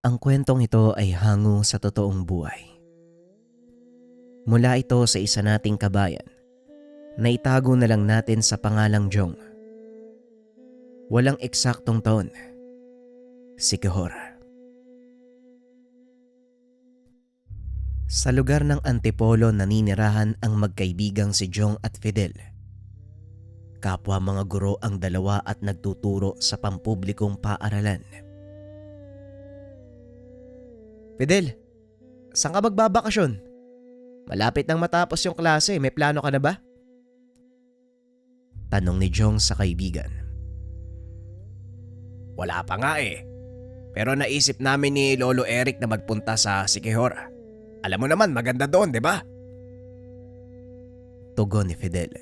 Ang kwentong ito ay hango sa totoong buhay. Mula ito sa isa nating kabayan na itago na lang natin sa pangalang Jong. Walang eksaktong taon, Siquijor. Sa lugar ng Antipolo naninirahan ang magkaibigang si Jong at Fidel. Kapwa mga guro ang dalawa at nagtuturo sa pampublikong paaralan. Fidel, saan ka magbabakasyon? Malapit nang matapos yung klase, may plano ka na ba? Tanong ni Jong sa kaibigan. Wala pa nga eh. Pero naisip namin ni Lolo Eric na magpunta sa Siquijor. Alam mo naman maganda doon, di ba? Tugon ni Fidel.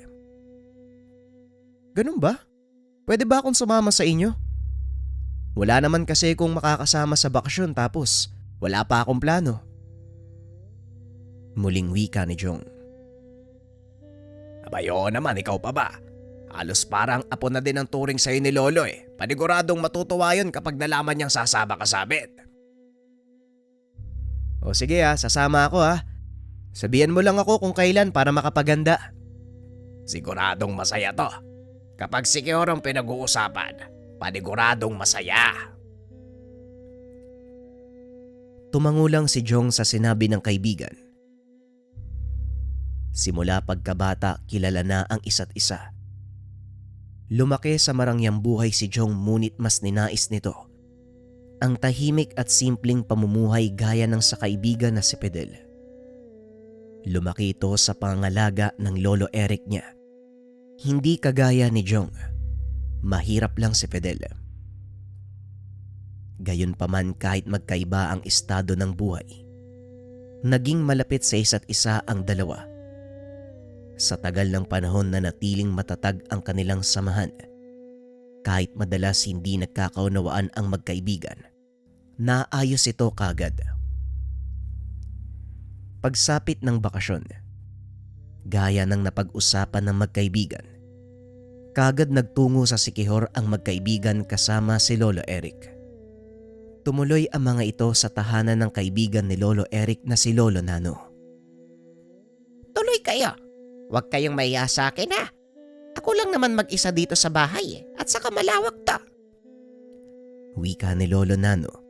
Ganun ba? Pwede ba akong sumama sa inyo? Wala naman kasi kung makakasama sa bakasyon tapos wala pa akong plano. Muling wika ni Jong. Abay oo naman, ikaw pa ba? Halos parang apo na din ang turing sa'yo ni Lolo eh. Paniguradong matutuwa yun kapag nalaman niyang sasama ka sa amin. O sige sasama ako Sabihan mo lang ako kung kailan para makapaganda. Siguradong masaya to. Kapag Siquijor ang pinag-uusapan, paniguradong masaya. Tumangulang si Jong sa sinabi ng kaibigan. Simula pagkabata kilala na ang isa't isa. Lumaki sa marangyang buhay si Jong ngunit mas ninais nito ang tahimik at simpleng pamumuhay gaya ng sa kaibigan na si Fidel. Lumaki ito sa pangangalaga ng Lolo Eric niya. Hindi kagaya ni Jong. Mahirap lang si Fidel. Gayunpaman kahit magkaiba ang estado ng buhay, naging malapit sa isa't isa ang dalawa. Sa tagal ng panahon na natiling matatag ang kanilang samahan, kahit madalas hindi nagkakaunawaan ang magkaibigan, naayos ito kagad. Pagsapit ng bakasyon, gaya ng napag-usapan ng magkaibigan, kagad nagtungo sa Siquijor ang magkaibigan kasama si Lolo Eric. Tumuloy ang mga ito sa tahanan ng kaibigan ni Lolo Eric na si Lolo Nano. Tuloy kayo. Huwag kayong mahiya sa akin Ako lang naman mag-isa dito sa bahay at saka malawak to. Wika ni Lolo Nano.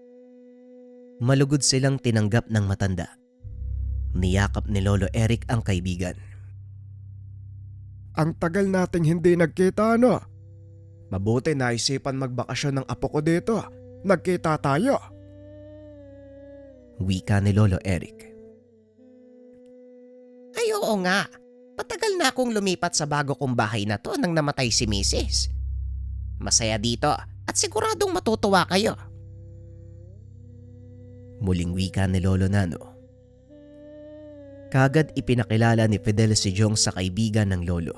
Malugod silang tinanggap ng matanda. Niyakap ni Lolo Eric ang kaibigan. Ang tagal nating hindi nagkita Mabuti naisipan magbakasyon ng apo ko dito. Nagkita tayo. Wika ni Lolo Eric. Ay oo nga. Patagal na akong lumipat sa bago kong bahay na to nang namatay si Mrs. Masaya dito at siguradong matutuwa kayo. Muling wika ni Lolo Nano. Kagad ipinakilala ni Fidel si Jong sa kaibigan ng Lolo.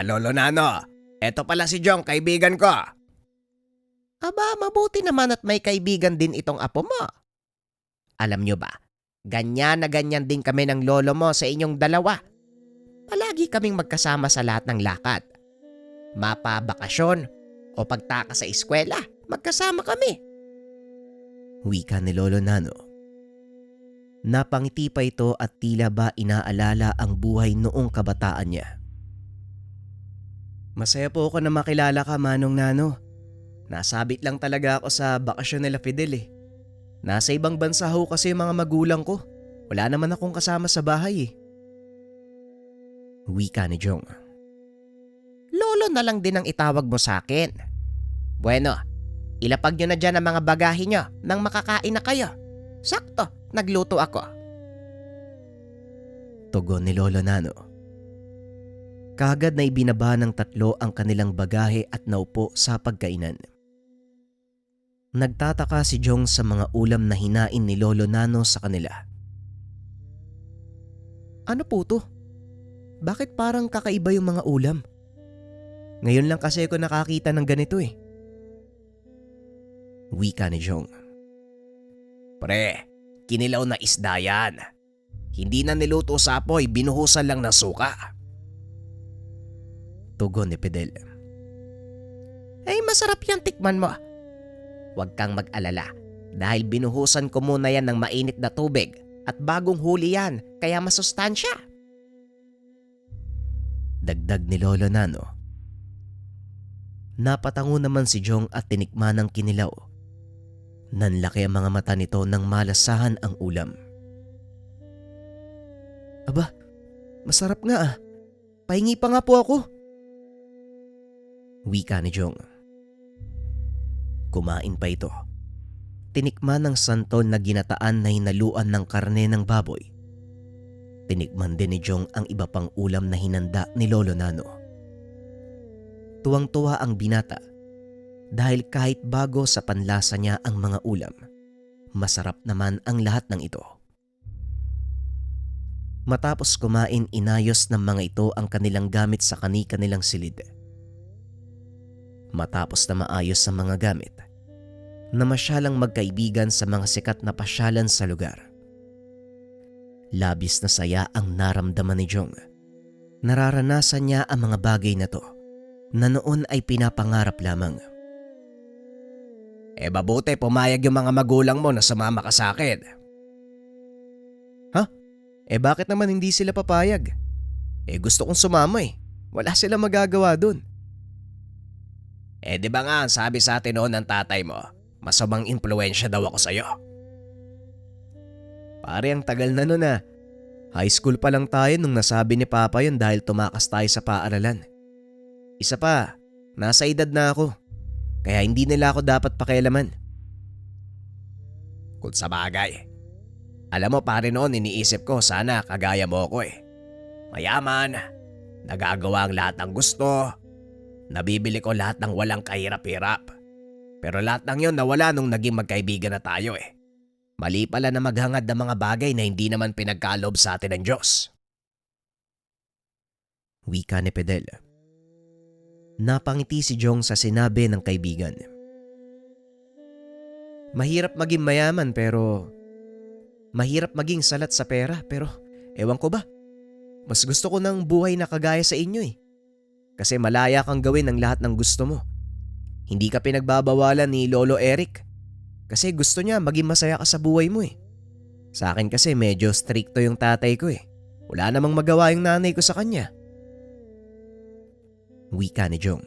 Lolo Nano, eto pala si Jong, kaibigan ko. Aba, mabuti naman at may kaibigan din itong apo mo. Alam nyo ba, ganyan na ganyan din kami ng lolo mo sa inyong dalawa. Palagi kaming magkasama sa lahat ng lakad. Mapa-bakasyon o pagtaka sa eskwela, magkasama kami. Wika ni Lolo Nano. Napangiti pa ito at tila ba inaalala ang buhay noong kabataan niya. Masaya po ako na makilala ka, Manong Nano. Nasabit lang talaga ako sa bakasyon nila Fidel Nasa ibang bansa ho kasi yung mga magulang ko. Wala naman akong kasama sa bahay Wika ni Jong. Lolo na lang din ang itawag mo sa akin. Bueno, ilapag nyo na dyan ang mga bagahe nyo nang makakain na kayo. Sakto, nagluto ako. Tugon ni Lolo Nano. Kagad na ibinaba ng tatlo ang kanilang bagahe at naupo sa pagkainan. Nagtataka si Jong sa mga ulam na hinain ni Lolo Nano sa kanila. Ano po to? Bakit parang kakaiba yung mga ulam? Ngayon lang kasi ako nakakita ng ganito Wika ni Jong. Pre, kinilaw na isda yan. Hindi na niluto sa apoy, binuhusan lang ng suka. Tugon ni Fidel. Ay masarap yan, tikman mo. Huwag kang mag-alala dahil binuhusan ko muna yan ng mainit na tubig at bagong huli yan kaya masustansya. Dagdag ni Lolo Nano. Napatango naman si Jong at tinikman ng kinilaw. Nanlaki ang mga mata nito nang malasahan ang ulam. Aba, masarap nga ah. Pahingi pa nga po ako. Wika ni Jong. Kumain pa ito. Tinikman ng santol na ginataan na hinaluan ng karne ng baboy. Tinikman din ni Jong ang iba pang ulam na hinanda ni Lolo Nano. Tuwang-tuwa ang binata dahil kahit bago sa panlasa niya ang mga ulam, masarap naman ang lahat ng ito. Matapos kumain, inayos ng mga ito ang kanilang gamit sa kani-kanilang silid. Matapos na maayos ang mga gamit, namasyalang magkaibigan sa mga sikat na pasyalan sa lugar. Labis na saya ang naramdaman ni Jong. Nararanasan niya ang mga bagay na to na noon ay pinapangarap lamang. Mabuti pumayag yung mga magulang mo na sumama ka sa akin. Bakit naman hindi sila papayag? Gusto kong sumama eh. Wala silang magagawa dun. Di ba nga ang sabi sa atin noon ng tatay mo, masamang impluensya daw ako sa'yo. Pare, ang tagal na nun ah. High school pa lang tayo nung nasabi ni Papa yun dahil tumakas tayo sa paaralan. Isa pa, nasa edad na ako. Kaya hindi nila ako dapat pakialaman. Kung sa bagay. Alam mo pare, noon iniisip ko sana kagaya mo ko eh. Mayaman, nagagawa ang lahat ng gusto, nabibili ko lahat ng walang kahirap-hirap. Pero lahat ng yon nawala nung naging magkaibigan na tayo eh. Mali pala na maghangad ng mga bagay na hindi naman pinagkaloob sa atin ng Diyos. Wika ni Pedel. Napangiti si Jong sa sinabi ng kaibigan. Mahirap maging mayaman pero mahirap maging salat sa pera, pero ewan ko ba, mas gusto ko ng buhay na kagaya sa inyo eh. Kasi malaya kang gawin ang lahat ng gusto mo. Hindi ka pinagbabawalan ni Lolo Eric kasi gusto niya maging masaya ka sa buhay mo eh. Sa akin kasi medyo stricto yung tatay ko eh. Wala namang magawa yung nanay ko sa kanya. Wika ni Jong.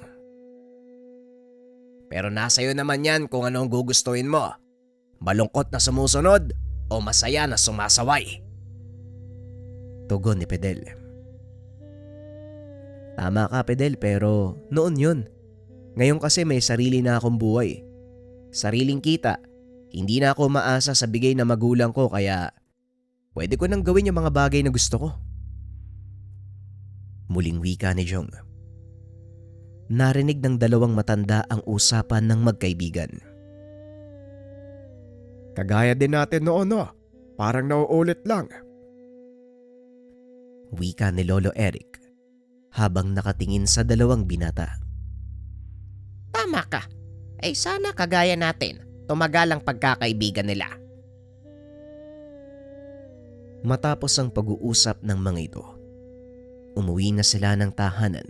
Pero nasa iyo naman yan kung anong gugustuhin mo. Malungkot na sumusunod o masaya na sumasaway. Tugon ni Pedel. Tama ka Pedel, pero noon yun. Ngayon kasi may sarili na akong buhay. Sariling kita. Hindi na ako maasa sa bigay na magulang ko kaya pwede ko nang gawin yung mga bagay na gusto ko. Muling wika ni Jong. Narinig ng dalawang matanda ang usapan ng magkaibigan. Kagaya din natin noon no. Parang nauulit lang. Wika ni Lolo Eric habang nakatingin sa dalawang binata. Tama ka. Sana kagaya natin, tumagal ang pagkakaibigan nila. Matapos ang pag-uusap ng mga ito, umuwi na sila ng tahanan.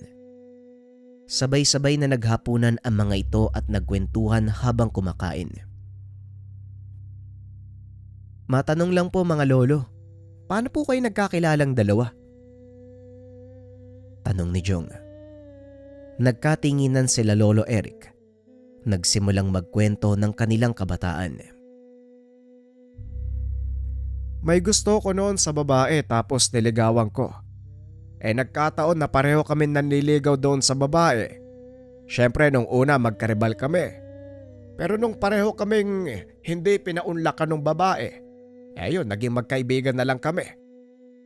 Sabay-sabay na naghapunan ang mga ito at nagkwentuhan habang kumakain. Matanong lang po mga lolo, paano po kayo nagkakilalang dalawa? Tanong ni Jong. Nagkatinginan sila Lolo Eric. Nagsimulang magkwento ng kanilang kabataan. May gusto ko noon sa babae tapos niligawan ko. Nagkataon na pareho kami nanliligaw doon sa babae. Siyempre nung una magkaribal kami. Pero nung pareho kaming hindi pinaunlakan ng babae, yun, naging magkaibigan na lang kami.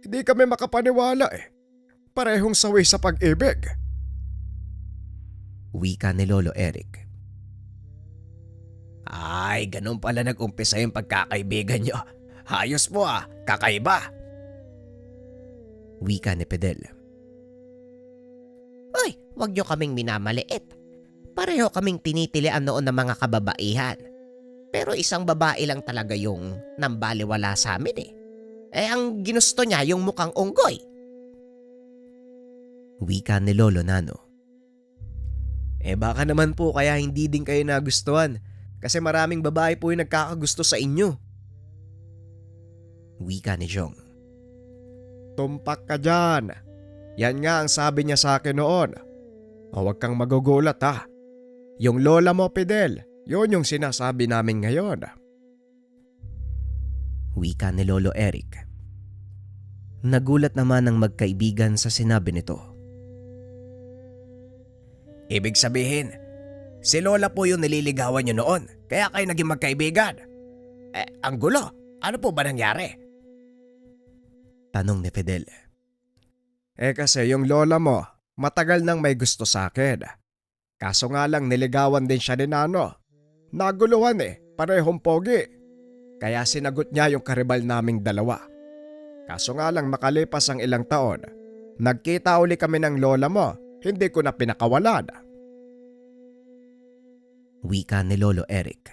Hindi kami makapaniwala eh. Parehong sawi sa pag-ibig. Wika ni Lolo Eric. Ay, ganun pala nag-umpisa yung pagkakaibigan nyo. Hayos mo kakaiba. Wika ni Pedel. Ay, wag nyo kaming minamaliit. Pareho kaming tinitilian noon ng mga kababaihan. Pero isang babae lang talaga yung nambaliwala sa amin eh. Ang ginusto niya yung mukhang unggoy. Wika ni Lolo Nano. Baka naman po kaya hindi din kayo nagustuhan. Kasi maraming babae po yung nagkakagusto sa inyo. Wika ni Jong. Tumpak ka dyan. Yan nga ang sabi niya sa akin noon. O huwag kang magugulat ha. Yung lola mo, Fidel, yun yung sinasabi namin ngayon. Wika ni Lolo Eric. Nagulat naman ang magkaibigan sa sinabi nito. Ibig sabihin, si Lola po yung nililigawan niyo noon, kaya kayo naging magkaibigan. Ang gulo. Ano po ba nangyari? Tanong ni Fidel. Kasi yung lola mo, matagal nang may gusto sa akin. Kaso nga lang niligawan din siya ni Nano. Naguluhan parehong pogi. Kaya sinagot niya yung karibal naming dalawa. Kaso nga lang makalipas ang ilang taon, nagkita uli kami ng lola mo, hindi ko na pinakawalan. Wika ni Lolo Eric.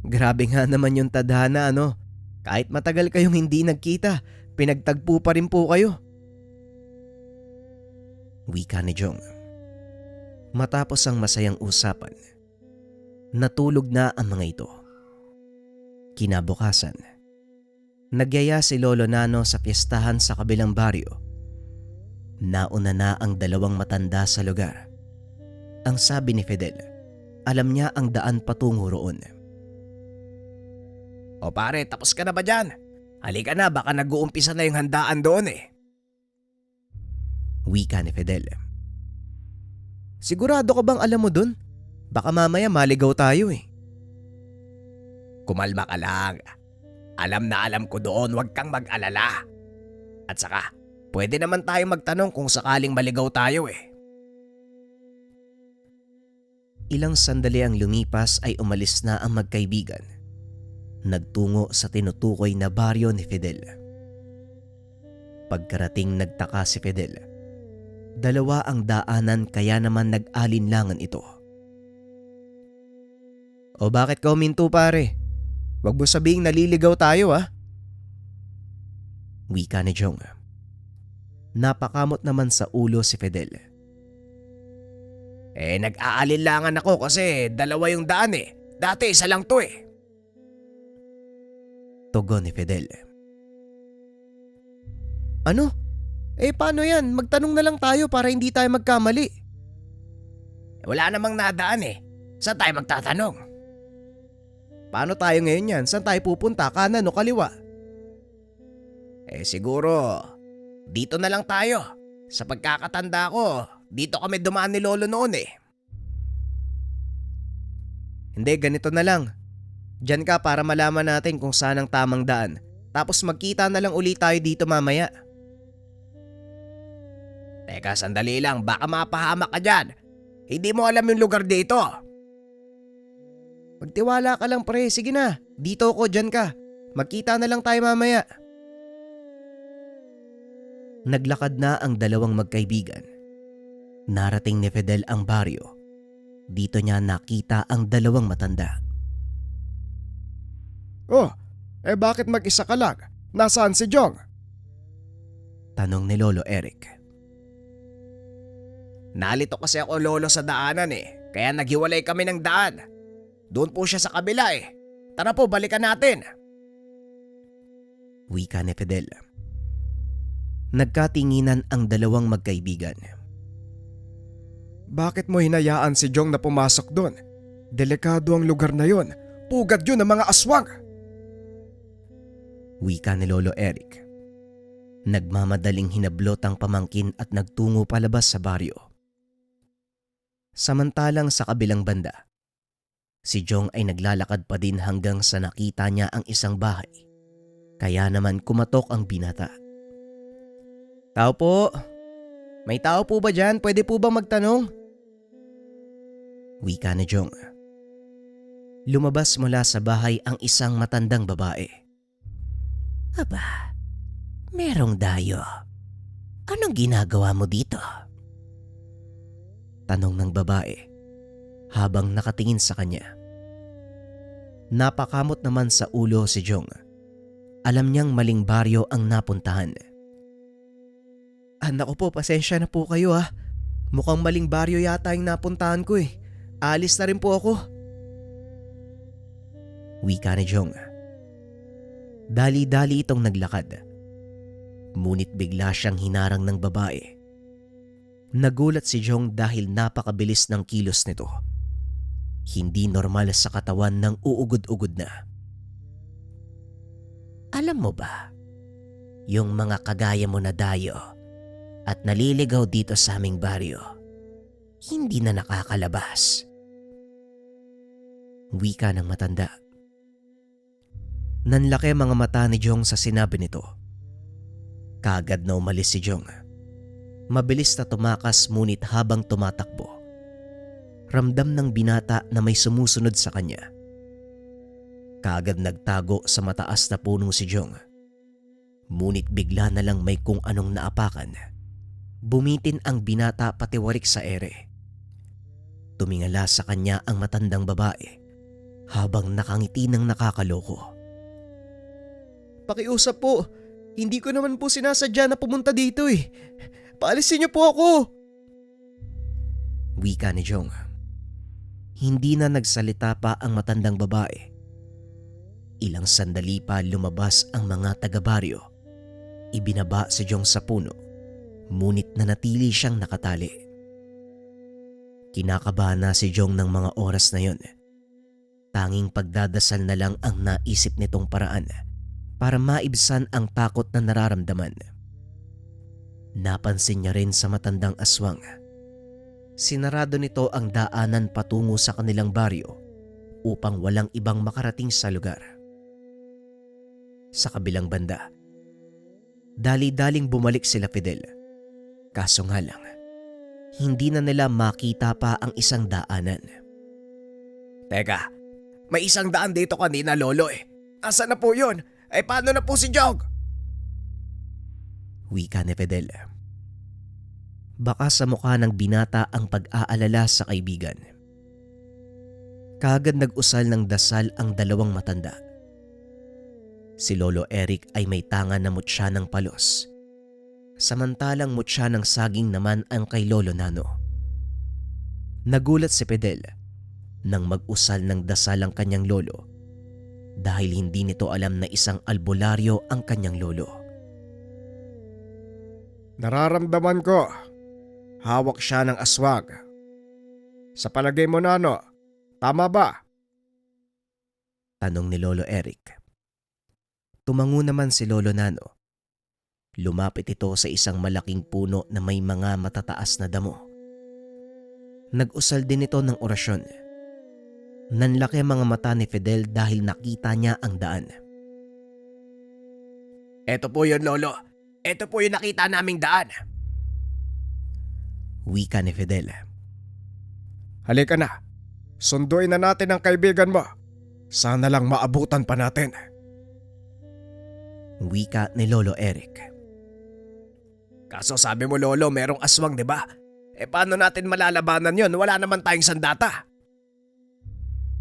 Grabe nga naman yung tadhana ano. Kahit matagal kayong hindi nagkita, pinagtagpo pa rin po kayo. Wika ni Jong. Matapos ang masayang usapan, natulog na ang mga ito. Kinabukasan, nagyaya si Lolo Nano sa piyestahan sa kabilang baryo. Nauna na ang dalawang matanda sa lugar. Ang sabi ni Fidel, alam niya ang daan patungo roon. O pare, tapos ka na ba dyan? Halika na, baka nag-uumpisa na yung handaan doon Wika ni Fidel. Sigurado ka bang alam mo dun? Baka mamaya maligaw tayo Kumalma ka lang. Alam na alam ko doon, huwag kang mag-alala. At saka, pwede naman tayo magtanong kung sakaling maligaw tayo Ilang sandali ang lumipas ay umalis na ang magkaibigan. Nagtungo sa tinutukoy na baryo ni Fidel. Pagkarating nagtaka si Fidel. Dalawa ang daanan kaya naman nag-alinlangan ito. O bakit ka huminto pare? Wag mo sabihing naliligaw tayo Wika ni Jong. Napakamot naman sa ulo si Fidel. Nag-aalinlangan ako kasi dalawa yung daan Dati isa lang to Tugon ni Fidel. Ano? Paano yan? Magtanong na lang tayo para hindi tayo magkamali. Wala namang nadaan Saan tayo magtatanong? Paano tayo ngayon yan? Saan tayo pupunta? Kanan o kaliwa? Siguro, dito na lang tayo. Sa pagkakatanda ko, dito kami dumaan ni Lolo noon Hindi, ganito na lang. Diyan ka para malaman natin kung saan ang tamang daan. Tapos magkita na lang uli tayo dito mamaya. Teka, sandali lang. Baka mapahamak ka dyan. Hindi mo alam yung lugar dito. Magtiwala ka lang pre, sige na. Dito ako, dyan ka. Magkita na lang tayo mamaya. Naglakad na ang dalawang magkaibigan. Narating ni Fidel ang baryo. Dito niya nakita ang dalawang matanda. Oh, bakit mag-isa ka lang? Nasaan si Jong? Tanong ni Lolo Eric. Nalito kasi ako lolo sa daanan kaya naghiwalay kami ng daan. Doon po siya sa kabila Tara po, balikan natin. Wika ni Fidel. Nagkatinginan ang dalawang magkaibigan. Bakit mo hinayaan si Jong na pumasok doon? Delikado ang lugar na yon. Pugad yun ng mga aswang. Wika ni Lolo Eric. Nagmamadaling hinablot ang pamangkin at nagtungo palabas sa baryo. Samantalang sa kabilang banda, si Jong ay naglalakad pa din hanggang sa nakita niya ang isang bahay. Kaya naman kumatok ang binata. Tao po? May tao po ba dyan? Pwede po ba magtanong? Wika ni Jong. Lumabas mula sa bahay ang isang matandang babae. Aba, merong dayo. Anong ginagawa mo dito? Tanong ng babae habang nakatingin sa kanya. Napakamot naman sa ulo si Jong. Alam niyang maling baryo ang napuntahan. Anak ko po, pasensya na po kayo Mukhang maling baryo yata yung napuntahan ko Alis na rin po ako. Wika ni Jong. Dali-dali itong naglakad. Ngunit bigla siyang hinarang ng babae. Nagulat si Jong dahil napakabilis ng kilos nito. Hindi normal sa katawan ng uugod-ugod na. Alam mo ba, yung mga kagaya mo na dayo at naliligaw dito sa aming baryo, hindi na nakakalabas. Wika ng matanda. Nanlaki mga mata ni Jong sa sinabi nito. Kaagad na umalis si Jong. Mabilis na tumakas ngunit habang tumatakbo, ramdam ng binata na may sumusunod sa kanya. Kaagad nagtago sa mataas na puno si Jong. Ngunit bigla na lang may kung anong naapakan. Bumitin ang binata patiwarik sa ere. Tumingala sa kanya ang matandang babae habang nakangiti ng nakakaloko. Pakiusap po, hindi ko naman po sinasadya na pumunta dito eh. Paalisin niyo po ako. Wika ni Jong. Hindi na nagsalita pa ang matandang babae. Ilang sandali pa lumabas ang mga taga-baryo. Ibinaba si Jong sa puno, ngunit nanatili siyang nakatali. Kinakabahan na si Jong ng mga oras na yon. Tanging pagdadasal na lang ang naisip nitong paraan para maibsan ang takot na nararamdaman. Napansin niya rin sa matandang aswang. Sinarado nito ang daanan patungo sa kanilang baryo upang walang ibang makarating sa lugar. Sa kabilang banda, dali-daling bumalik sila Fidel. Kaso nga lang, hindi na nila makita pa ang isang daanan. Teka, may isang daan dito kanina, Lolo eh. Asa na po yun? Ay paano na po si Jog? Wika ni Fidel. Baka sa mukha ng binata ang pag-aalala sa kaibigan. Kaagad nag-usal ng dasal ang dalawang matanda. Si Lolo Eric ay may tanga na mutya ng palos. Samantalang mutya ng saging naman ang kay Lolo Nano. Nagulat si Fidel nang mag-usal ng dasal ang kanyang lolo dahil hindi nito alam na isang albularyo ang kanyang lolo. Nararamdaman ko, hawak siya ng aswang. Sa palagay mo, Nano, tama ba? Tanong ni Lolo Eric. Tumango naman si Lolo Nano. Lumapit ito sa isang malaking puno na may mga matataas na damo. Nag-usal din ito ng orasyon. Nanlaki ang mga mata ni Fidel dahil nakita niya ang daan. Eto po yun, Lolo. Eto po yung nakita naming daan. Wika ni Fidel. Halika na, sunduin na natin ang kaibigan mo. Sana lang maabutan pa natin. Wika ni Lolo Eric. Kaso sabi mo, Lolo, merong aswang, di ba? Eh paano natin malalabanan yon? Wala naman tayong sandata.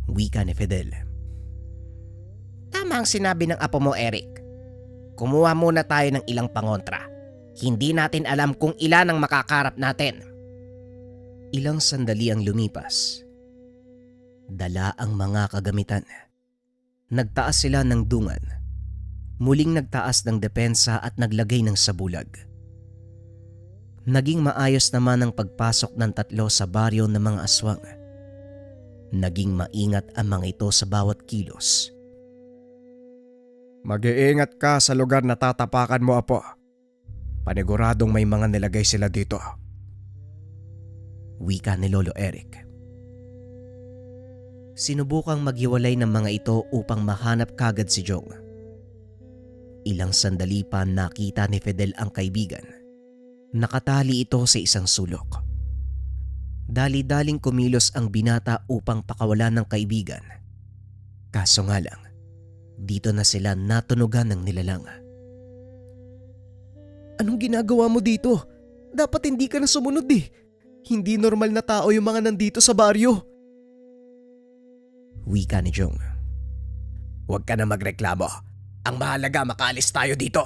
Wika ni Fidel. Tama ang sinabi ng apo mo, Eric. Kumuha muna tayo ng ilang pangontra. Hindi natin alam kung ilan ang makakarap natin. Ilang sandali ang lumipas. Dala ang mga kagamitan. Nagtaas sila ng dungan. Muling nagtaas ng depensa at naglagay ng sabulag. Naging maayos naman ang pagpasok ng tatlo sa baryo ng mga aswang. Naging maingat ang mga ito sa bawat kilos. Mag-iingat ka sa lugar na tatapakan mo, Apo. Paniguradong may mga nilagay sila dito. Wika ni Lolo Eric. Sinubukang maghiwalay ng mga ito upang mahanap kagad si Jong. Ilang sandali pa nakita ni Fidel ang kaibigan. Nakatali ito sa isang sulok. Dali-daling kumilos ang binata upang pakawalan ng kaibigan. Kaso nga lang, dito na sila natunugan ng nilalang. Anong ginagawa mo dito? Dapat hindi ka na sumunod eh. Hindi normal na tao yung mga nandito sa baryo. Wika ni Jong. Huwag ka na magreklamo. Ang mahalaga makaalis tayo dito.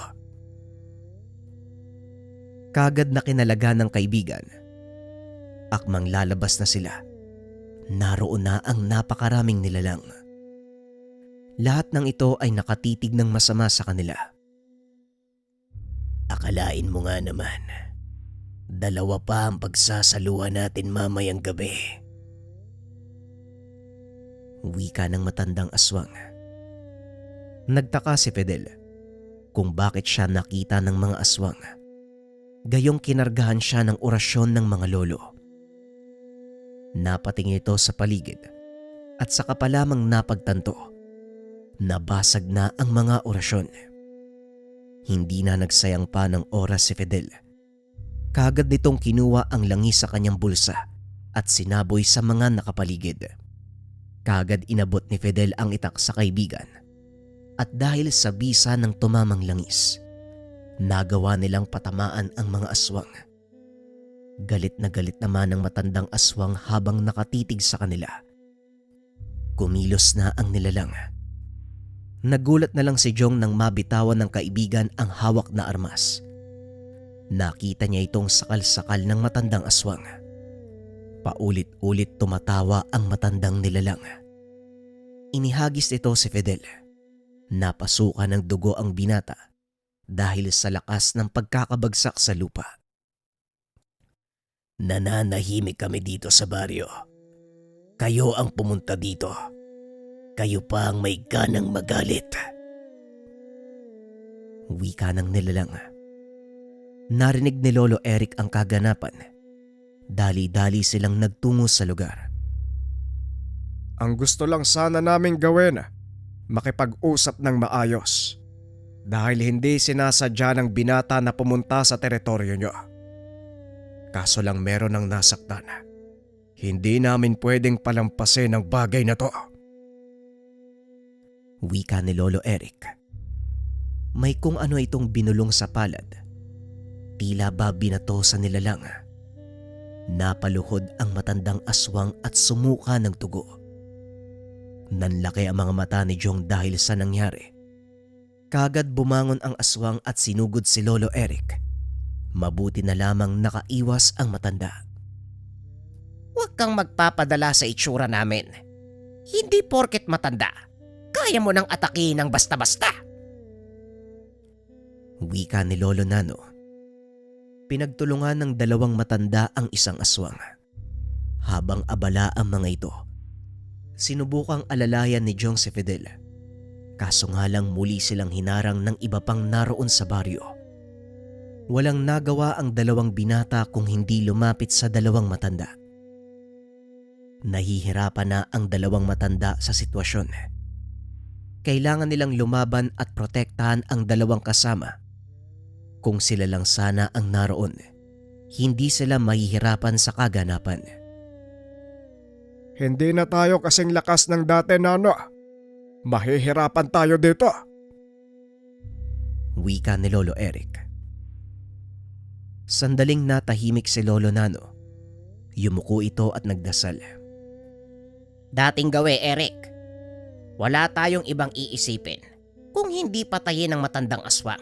Kagad na kinalaga ng kaibigan. Akmang lalabas na sila. Naroon na ang napakaraming nilalang. Lahat ng ito ay nakatitig ng masama sa kanila. Akalain mo nga naman, dalawa pa ang pagsasaluhan natin mamayang gabi. Wika ng matandang aswang. Nagtaka si Fidel kung bakit siya nakita ng mga aswang. Gayong kinargahan siya ng orasyon ng mga lolo. Napatingin ito sa paligid at saka pa lamang napagtanto na basag na ang mga orasyon. Hindi na nagsayang pa ng oras si Fidel. Kaagad nitong kinuha ang langis sa kanyang bulsa at sinaboy sa mga nakapaligid. Kaagad inabot ni Fidel ang itak sa kaibigan at dahil sa bisa ng tumamang langis, nagawa nilang patamaan ang mga aswang. Galit na galit naman ang matandang aswang habang nakatitig sa kanila. Kumilos na ang nilalang. Nagulat na lang si Jong nang mabitawan ng kaibigan ang hawak na armas. Nakita niya itong sakal-sakal ng matandang aswang. Paulit-ulit tumatawa ang matandang nilalang. Inihagis ito si Fidel. Napasukan ng dugo ang binata dahil sa lakas ng pagkakabagsak sa lupa. Nananahimik kami dito sa baryo. Kayo ang pumunta dito. Kayo pa ang may ganang magalit. Wika ng nilalang. Narinig ni Lolo Eric ang kaganapan. Dali-dali silang nagtungo sa lugar. Ang gusto lang sana naming gawin, makipag-usap ng maayos. Dahil hindi sinasadya ng binata na pumunta sa teritoryo nyo. Kaso lang meron ng nasaktan. Hindi namin pwedeng palampasin ang bagay na to. Wika ni Lolo Eric. May kung ano itong binulong sa palad. Tila ba binato sa nilalang. Napaluhod ang matandang aswang at sumuka ng tugo. Nanlaki ang mga mata ni Jong dahil sa nangyari. Kagad bumangon ang aswang at sinugod si Lolo Eric. Mabuti na lamang nakaiwas ang matanda. Huwag kang magpapadala sa itsura namin. Hindi porket matanda, kaya mo nang atakihin ng basta-basta. Wika ni Lolo Nano. Pinagtulungan ng dalawang matanda ang isang aswang. Habang abala ang mga ito, sinubukang alalayan ni Jong si Fidel. Kaso nga lang muli silang hinarang ng iba pang naroon sa baryo. Walang nagawa ang dalawang binata kung hindi lumapit sa dalawang matanda. Nahihirapan na ang dalawang matanda sa sitwasyon. Kailangan nilang lumaban at protektahan ang dalawang kasama. Kung sila lang sana ang naroon, hindi sila mahihirapan sa kaganapan. Hindi na tayo kasing lakas ng dati, Nano. Mahihirapan tayo dito. Wika ni Lolo Eric. Sandaling natahimik si Lolo Nano. Yumuko ito at nagdasal. Dating gawe, Eric. Wala tayong ibang iisipin kung hindi patayin ang matandang aswang.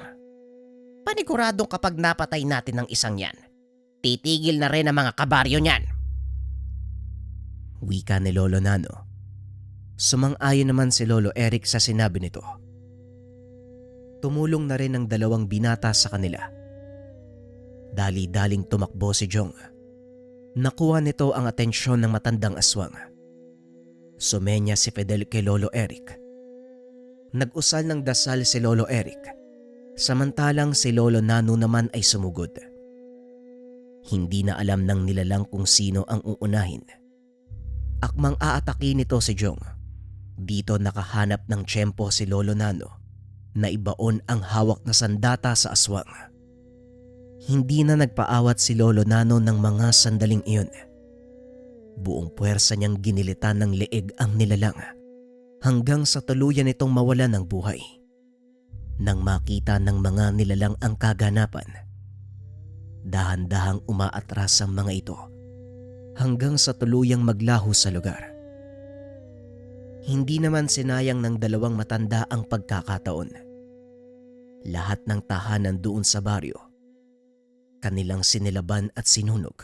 Paniguradong kapag napatay natin ng isang yan, titigil na rin ang mga kabaryo niyan. Wika ni Lolo Nano. Sumang-ayon naman si Lolo Eric sa sinabi nito. Tumulong na rin ang dalawang binata sa kanila. Dali-daling tumakbo si Jong. Nakuha nito ang atensyon ng matandang aswang. Sumenya si Fidel kay Lolo Eric. Nag-usal ng dasal si Lolo Eric, samantalang si Lolo Nano naman ay sumugod. Hindi na alam ng nilalang kung sino ang uunahin. Akmang aatake nito si Jong. Dito nakahanap ng tiyempo si Lolo Nano na ibaon ang hawak na sandata sa aswang. Hindi na nagpaawat si Lolo Nano ng mga sandaling iyon. Buong puwersa niyang ginilitan ng leeg ang nilalang hanggang sa tuluyan itong mawala ng buhay. Nang makita ng mga nilalang ang kaganapan, dahan-dahang umaatras ang mga ito hanggang sa tuluyang maglaho sa lugar. Hindi naman sinayang ng dalawang matanda ang pagkakataon. Lahat ng tahanan doon sa baryo, kanilang sinilaban at sinunog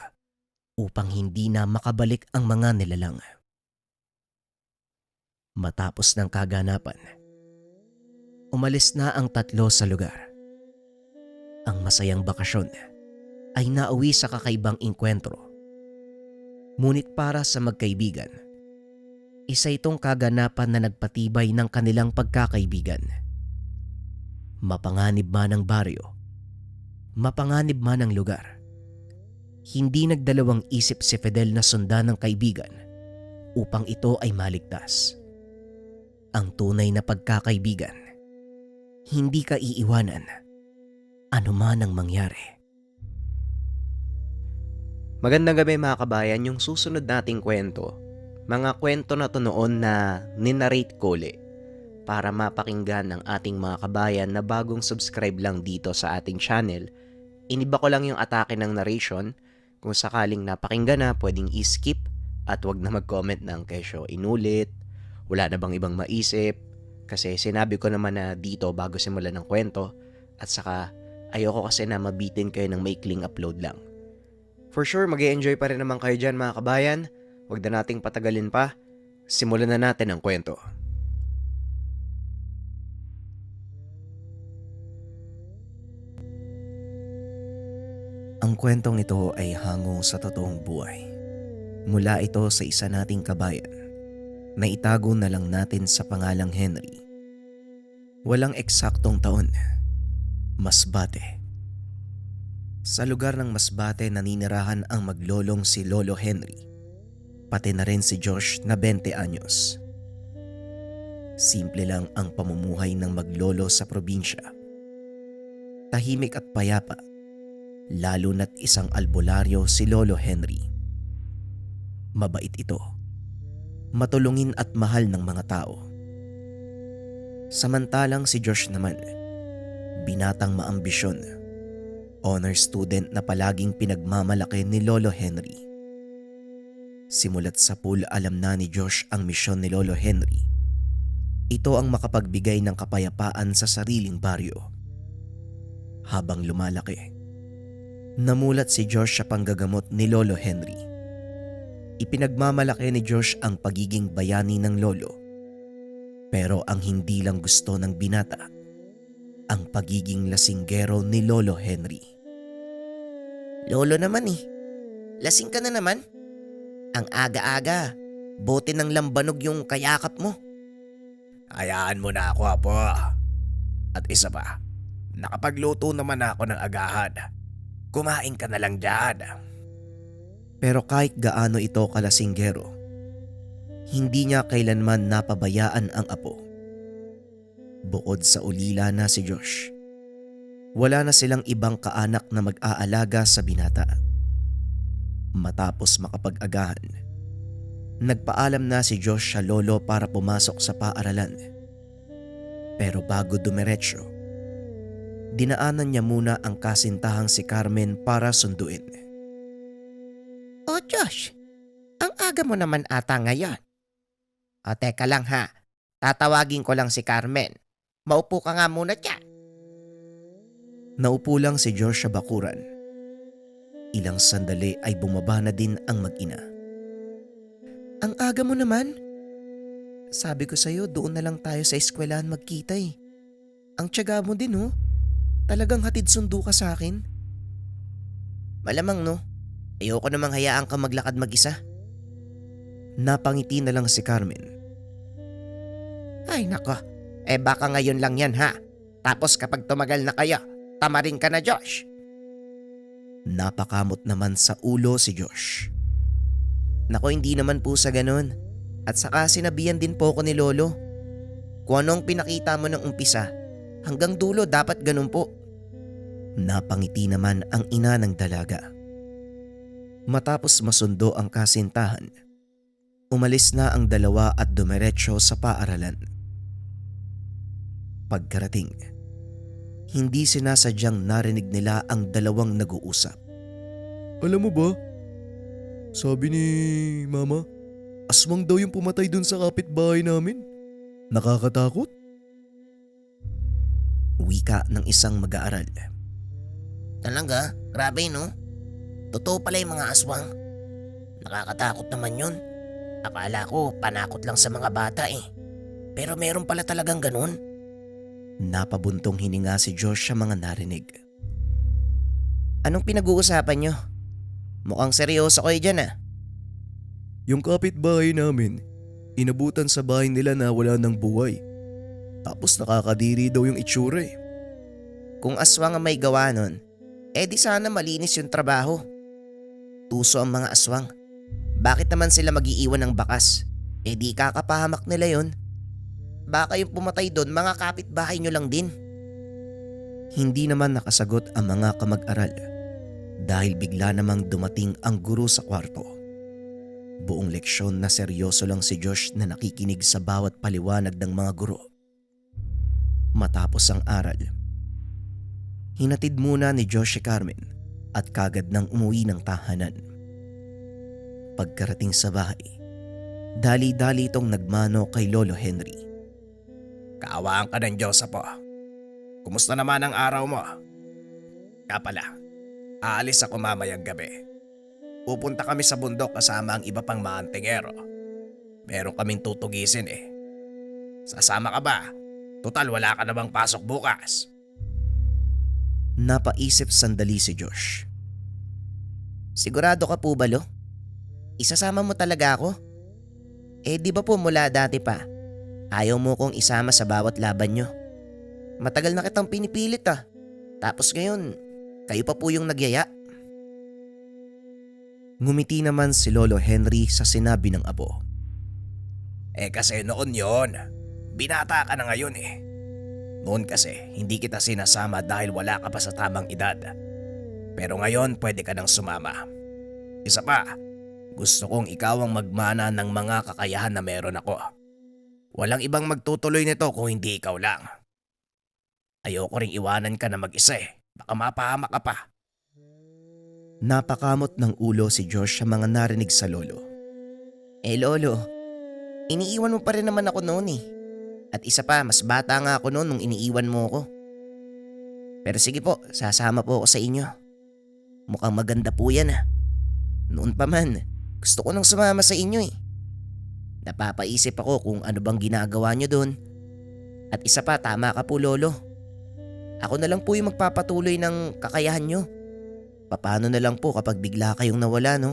upang hindi na makabalik ang mga nilalang. Matapos ng kaganapan, Umalis na ang tatlo sa lugar. Ang masayang bakasyon ay nauwi sa kakaibang engkwentro. Ngunit para sa magkaibigan, isa itong kaganapan na nagpatibay ng kanilang pagkakaibigan. Mapanganib man ang baryo, mapanganib man ang lugar, hindi nagdalawang isip si Fidel na sundan ng kaibigan upang ito ay maligtas. Ang tunay na pagkakaibigan, hindi ka iiwanan, anuman ang mangyari. Magandang gabi mga kabayan, yung susunod nating kwento. Mga kwento na to noon na ninarrate ko ulit para mapakinggan ng ating mga kabayan na bagong subscribe lang dito sa ating channel. Iniba ko lang yung atake ng narration. Kung sakaling napakinggan na, pwedeng i-skip at wag na mag-comment ng kesyo inulit. Wala na bang ibang maisip? Kasi sinabi ko naman na dito bago simulan ng kwento at saka ayoko kasi na mabitin kayo ng maikling upload lang. For sure, mag-e-enjoy pa rin naman kayo dyan mga kabayan. Huwag na nating patagalin pa. Simulan na natin ang kwento. Ang kwentong ito ay hango sa totoong buhay. Mula ito sa isa nating kabayan na itago na lang natin sa pangalang Henry. Walang eksaktong taon. Masbate. Sa lugar ng Masbate naninirahan ang maglolong si Lolo Henry, pati na rin si Josh na 20 anyos. Simple lang ang pamumuhay ng maglolo sa probinsya. Tahimik at payapa, lalo na't isang albularyo si Lolo Henry. Mabait ito, matulungin at mahal ng mga tao. Samantalang si Josh naman, binatang maambisyon, honor student na palaging pinagmamalaki ni Lolo Henry. Simulat sa pool alam na ni Josh ang misyon ni Lolo Henry. Ito ang makapagbigay ng kapayapaan sa sariling baryo. Habang lumalaki, namulat si Josh sa panggagamot ni Lolo Henry. Ipinagmamalaki ni Josh ang pagiging bayani ng lolo. Pero ang hindi lang gusto ng binata, ang pagiging lasinggero ni Lolo Henry. Lolo naman lasing ka na naman. Ang aga-aga, bote ng lambanog yung kayakap mo. Hayaan mo na ako, apo. At isa pa, nakapagluto naman ako ng agahan. Kumain ka na lang dyan. Pero kahit gaano ito kalasinggero, hindi niya kailanman napabayaan ang apo. Bukod sa ulila na si Josh, wala na silang ibang kaanak na mag-aalaga sa binata. Matapos makapag-agahan, nagpaalam na si Josh sa lolo para pumasok sa paaralan. Pero bago dumiretso, dinaanan niya muna ang kasintahang si Carmen para sunduin. Oh Josh, ang aga mo naman ata ngayon. O teka lang ha, tatawagin ko lang si Carmen. Maupo ka nga muna dyan. Naupo lang si Josh sa bakuran. Ilang sandali ay bumaba na din ang mag-ina. Ang aga mo naman. Sabi ko sa'yo doon na lang tayo sa eskwelahan magkita eh. Ang tiyaga mo din Talagang hatid sundo ka sa akin. Malamang no, ayoko namang hayaan kang maglakad mag-isa. Napangiti na lang si Carmen. Ay nako, baka ngayon lang yan ha. Tapos kapag tumagal na kayo, tamarin ka na Josh. Napakamot naman sa ulo si Josh. Nako hindi naman po sa ganun. At saka sinabihan din po ko ni Lolo. Kung anong pinakita mo ng umpisa, hanggang dulo dapat ganun po. Napangiti naman ang ina ng dalaga. Matapos masundo ang kasintahan, umalis na ang dalawa at dumiretso sa paaralan. Pagkarating, hindi sinasadyang narinig nila ang dalawang nag-uusap. Alam mo ba, sabi ni Mama, aswang daw yung pumatay dun sa kapitbahay namin. Nakakatakot. Wika ng isang mag-aaral. Talaga? Grabe no? Totoo pala yung mga aswang. Nakakatakot naman yun. Akala ko panakot lang sa mga bata eh. Pero meron pala talagang ganun. Napabuntong hininga si Josh sa mga narinig. Anong pinag-uusapan nyo? Mukhang seryoso kayo dyan ah. Yung kapitbahay namin, inabutan sa bahay nila na wala ng buhay. Tapos nakakadiri daw yung itsura eh. Kung aswang ang may gawa nun, di sana malinis yung trabaho. Tuso ang mga aswang. Bakit naman sila mag-iiwan ng bakas? Di kakapahamak nila yon. Baka yung pumatay doon mga kapitbahay nyo lang din. Hindi naman nakasagot ang mga kamag-aral dahil bigla namang dumating ang guro sa kwarto. Buong leksyon na seryoso lang si Josh na nakikinig sa bawat paliwanag ng mga guro. Matapos ang aral, hinatid muna ni Josh si Carmen at kagad nang umuwi ng tahanan. Pagkarating sa bahay, dali-dali itong nagmano kay Lolo Henry. Kaawaan ka ng Diyos po. Kumusta naman ang araw mo? Kaya pala, aalis ako mamayang gabi. Pupunta kami sa bundok kasama ang iba pang mga antingero. Meron kaming tutugisin eh. Sasama ka ba? Total wala ka namang pasok bukas. Napaisip sandali si Josh. Sigurado ka po ba, Lo? Isasama mo talaga ako? Di ba po mula dati pa, ayaw mo kong isama sa bawat laban nyo? Matagal na kitang pinipilit ah. Tapos ngayon, kayo pa po yung nagyaya. Ngumiti naman si Lolo Henry sa sinabi ng abo. Kasi noon yon, binata ka na ngayon eh. Noon kasi hindi kita sinasama dahil wala ka pa sa tamang edad. Pero ngayon pwede ka nang sumama. Isa pa, gusto kong ikaw ang magmana ng mga kakayahan na meron ako. Walang ibang magtutuloy nito kung hindi ikaw lang. Ayoko ring iwanan ka na mag-isa eh. Baka mapahamak ka pa. Napakamot ng ulo si Josh sa mga narinig sa lolo. Lolo, iniiwan mo pa rin naman ako noon eh. At isa pa, mas bata nga ako noon nung iniiwan mo ako. Pero sige po, sasama po ako sa inyo. Mukhang maganda po yan ah. Noon pa man, gusto ko nang sumama sa inyo eh. Napapaisip ako kung ano bang ginagawa nyo doon. At isa pa, tama ka po lolo. Ako na lang po yung magpapatuloy ng kakayahan nyo. Paano na lang po kapag bigla kayong nawala no?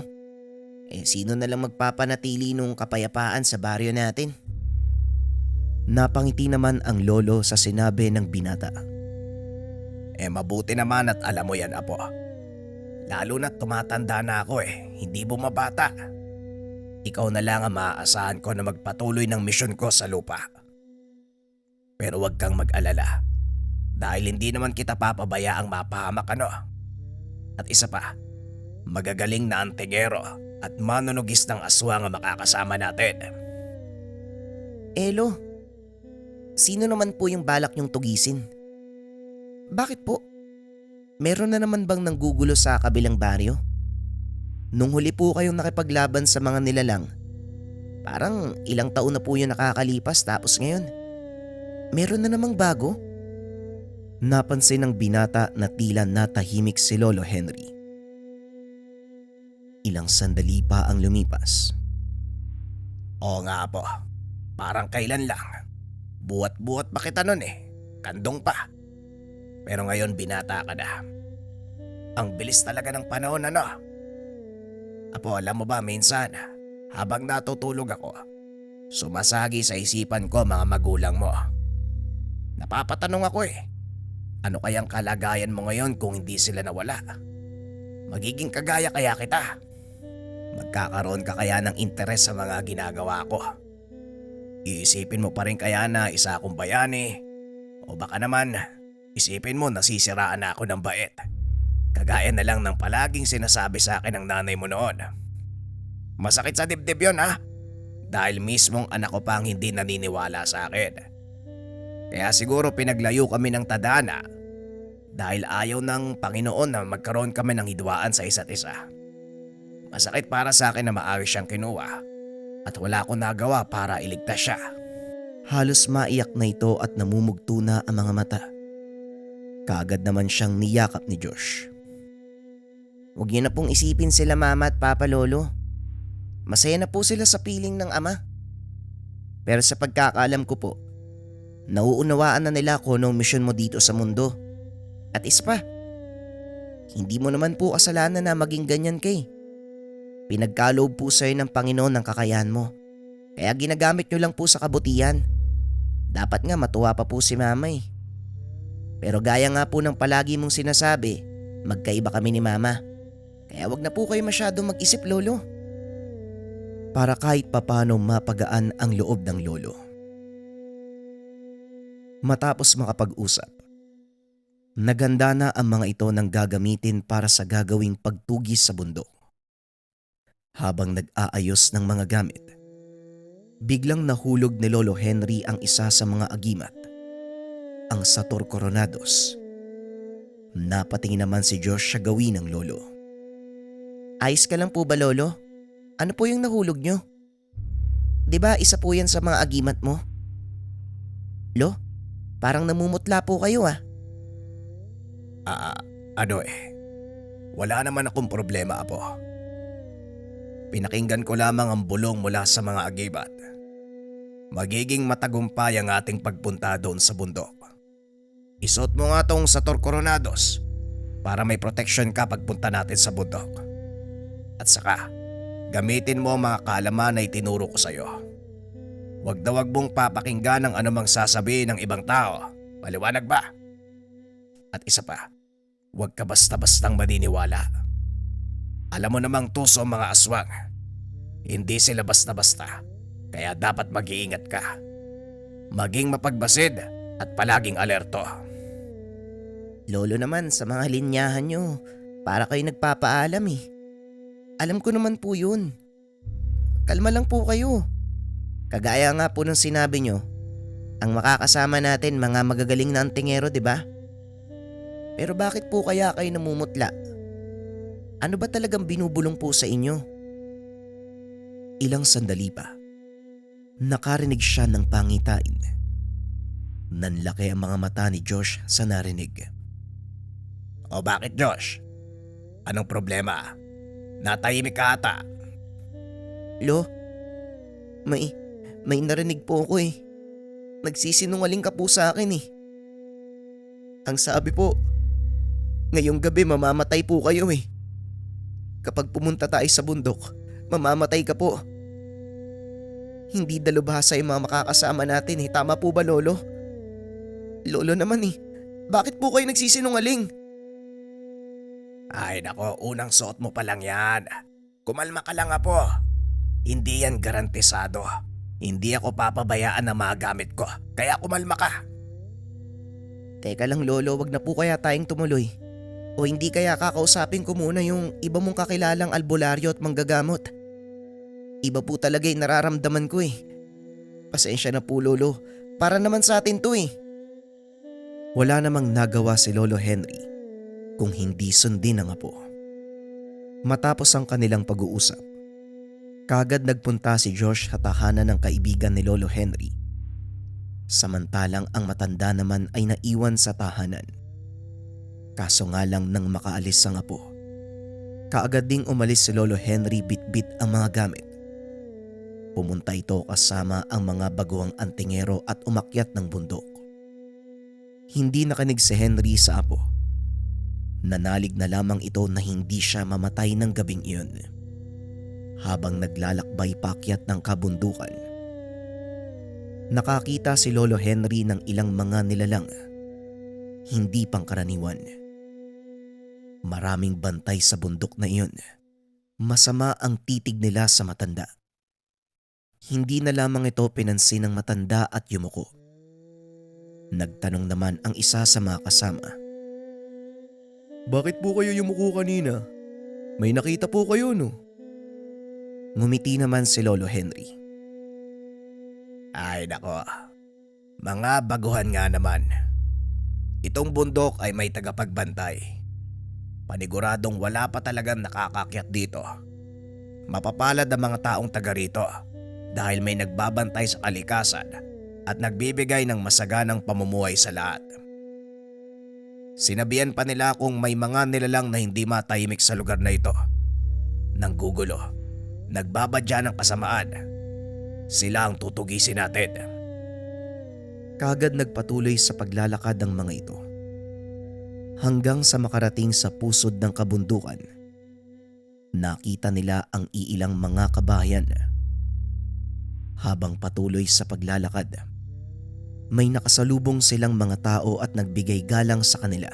Sino na lang magpapanatili nung kapayapaan sa baryo natin? Napangiti naman ang lolo sa sinabi ng binata. Mabuti naman at alam mo yan apo. Lalo na't tumatanda na ako hindi bumabata. Ikaw na lang ang maaasahan ko na magpatuloy ng misyon ko sa lupa. Pero huwag kang mag-alala. Dahil hindi naman kita papabayaang mapahamak ano. At isa pa, magagaling na antingero at manunugis ng aswang ang makakasama natin. Lo, sino naman po yung balak nyong tugisin? Bakit po? Meron na naman bang nanggugulo sa kabilang baryo? Nung huli po kayong nakipaglaban sa mga nilalang, parang ilang taon na po yung nakakalipas tapos ngayon, meron na namang bago? Napansin ng binata na tila natahimik si Lolo Henry. Ilang sandali pa ang lumipas. Oo nga po, parang kailan lang. Buwat-buwat pa kita nun kandong pa. Pero ngayon binata ka na. Ang bilis talaga ng panahon ano. Apo alam mo ba minsan, habang natutulog ako, sumasagi sa isipan ko mga magulang mo. Napapatanong ako ano kayang kalagayan mo ngayon kung hindi sila nawala? Magiging kagaya kaya kita? Magkakaroon ka kaya ng interes sa mga ginagawa ko? Iisipin mo pa rin kaya na isa akong bayani? O baka naman, isipin mo nasisiraan na ako ng bait? Kagaya na lang ng palaging sinasabi sa akin ng nanay mo noon. Masakit sa dibdib yun ha? Dahil mismong anak ko pa ang hindi naniniwala sa akin. Kaya siguro pinaglayo kami ng tadhana dahil ayaw ng Panginoon na magkaroon kami ng hidwaan sa isa't isa. Masakit para sa akin na maayos siyang kinuha at wala akong nagawa para iligtas siya. Halos maiyak na ito at namumugto na ang mga mata. Kaagad naman siyang niyakap ni Josh. Huwag niyo na pong isipin sila mama at papa lolo. Masaya na po sila sa piling ng ama. Pero sa pagkakaalam ko po, Nauunawaan na nila kung anong misyon mo dito sa mundo. At isa pa, hindi mo naman po kasalanan na maging ganyan kay. Pinagkaloob po sa'yo ng Panginoon ang kakayahan mo. Kaya ginagamit nyo lang po sa kabutihan. Dapat nga matuwa pa po si mama eh. Pero gaya nga po ng palagi mong sinasabi, magkaiba kami ni mama. Kaya wag na po kayo masyadong mag-isip, lolo. Para kahit papano mapagaan ang loob ng lolo. Matapos makapag-usap, naganda na ang mga ito ng gagamitin para sa gagawing pagtugis sa bundok. Habang nag-aayos ng mga gamit, biglang nahulog ni Lolo Henry ang isa sa mga agimat, ang Sator Coronados. Napatingin naman si Josh sa gawin ng lolo. Ayos ka lang po ba, lolo? Ano po yung nahulog nyo? 'Di ba isa po yan sa mga agimat mo? Lo, parang namumutla po kayo ah. Wala naman akong problema, Apo. Pinakinggan ko lamang ang bulong mula sa mga agibat. Magiging matagumpay ang ating pagpunta doon sa bundok. Isuot mo nga tong Sator Coronados para may protection ka pagpunta natin sa bundok. At saka, gamitin mo ang mga kaalaman na itinuro ko sa'yo. Huwag na huwag mong papakinggan ang anumang sasabihin ng ibang tao. Maliwanag ba? At isa pa, huwag ka basta-bastang maniniwala. Alam mo namang tuso ang mga aswang. Hindi sila basta-basta. Kaya dapat mag-iingat ka. Maging mapagbasid at palaging alerto. Lolo naman, sa mga linyahan nyo, para kayo nagpapaalam eh. Alam ko naman po yun. Kalma lang po kayo. Kagaya nga po ng sinabi nyo, ang makakasama natin mga magagaling na antingero, di ba? Pero bakit po kaya kayo namumutla? Ano ba talagang binubulong po sa inyo? Ilang sandali pa, nakarinig siya ng pangitain. Nanlaki ang mga mata ni Josh sa narinig. O bakit, Josh? Anong problema? Natahimik ka ata. Lo, may narinig po ako eh. Nagsisinungaling ka po sa akin eh. Ang sabi po, ngayong gabi mamamatay po kayo eh. Kapag pumunta tayo sa bundok, mamamatay ka po. Hindi dalubhasa yung mga makakasama natin eh. Tama po ba, Lolo? Lolo naman eh. Bakit po kayo nagsisinungaling? Ay nako, unang suot mo pa lang yan. Kumalma ka lang, Apo. Hindi yan garantisado. Hindi ako papabayaan ng mga gamit ko. Kaya kumalma ka. Teka lang, Lolo, wag na po kaya tayong tumuloy. O hindi kaya kakausapin ko muna yung iba mong kakilalang albularyo at manggagamot. Iba po talaga yung nararamdaman ko eh. Pasensya na po, Lolo. Para naman sa atin to eh. Wala namang nagawa si Lolo Henry kung hindi sundin ang apo. Matapos ang kanilang pag-uusap, kaagad nagpunta si Josh sa tahanan ng kaibigan ni Lolo Henry. Samantalang ang matanda naman ay naiwan sa tahanan. Kaso nga lang nang makaalis ang apo, kaagad ding umalis si Lolo Henry bitbit ang mga gamit. Pumunta ito kasama ang mga baguang antingero at umakyat ng bundok. Hindi nakinig si Henry sa apo. Nanalig na lamang ito na hindi siya mamatay ng gabing iyon. Habang naglalakbay paakyat ng kabundukan, nakakita si Lolo Henry ng ilang mga nilalang, hindi pangkaraniwan. Maraming bantay sa bundok na iyon. Masama ang titig nila sa matanda. Hindi na lamang ito pinansin ng matanda at yumuko. Nagtanong naman ang isa sa mga kasama. Bakit po kayo yumuko kanina? May nakita po kayo, no? Ngumiti naman si Lolo Henry. Ay nako, mga baguhan nga naman. Itong bundok ay may tagapagbantay. Paniguradong wala pa talagang nakakakyat dito. Mapapalad ang mga taong taga rito dahil may nagbabantay sa kalikasan at nagbibigay ng masaganang pamumuhay sa lahat. Sinabihan pa nila kung may mga nilalang na hindi matahimik sa lugar na ito. Nanggugulo, nagbabadya ng kasamaan. Sila ang tutugisin natin. Kaagad nagpatuloy sa paglalakad ang mga ito. Hanggang sa makarating sa pusod ng kabundukan, nakita nila ang iilang mga kabahayan. Habang patuloy sa paglalakad, may nakasalubong silang mga tao at nagbigay galang sa kanila.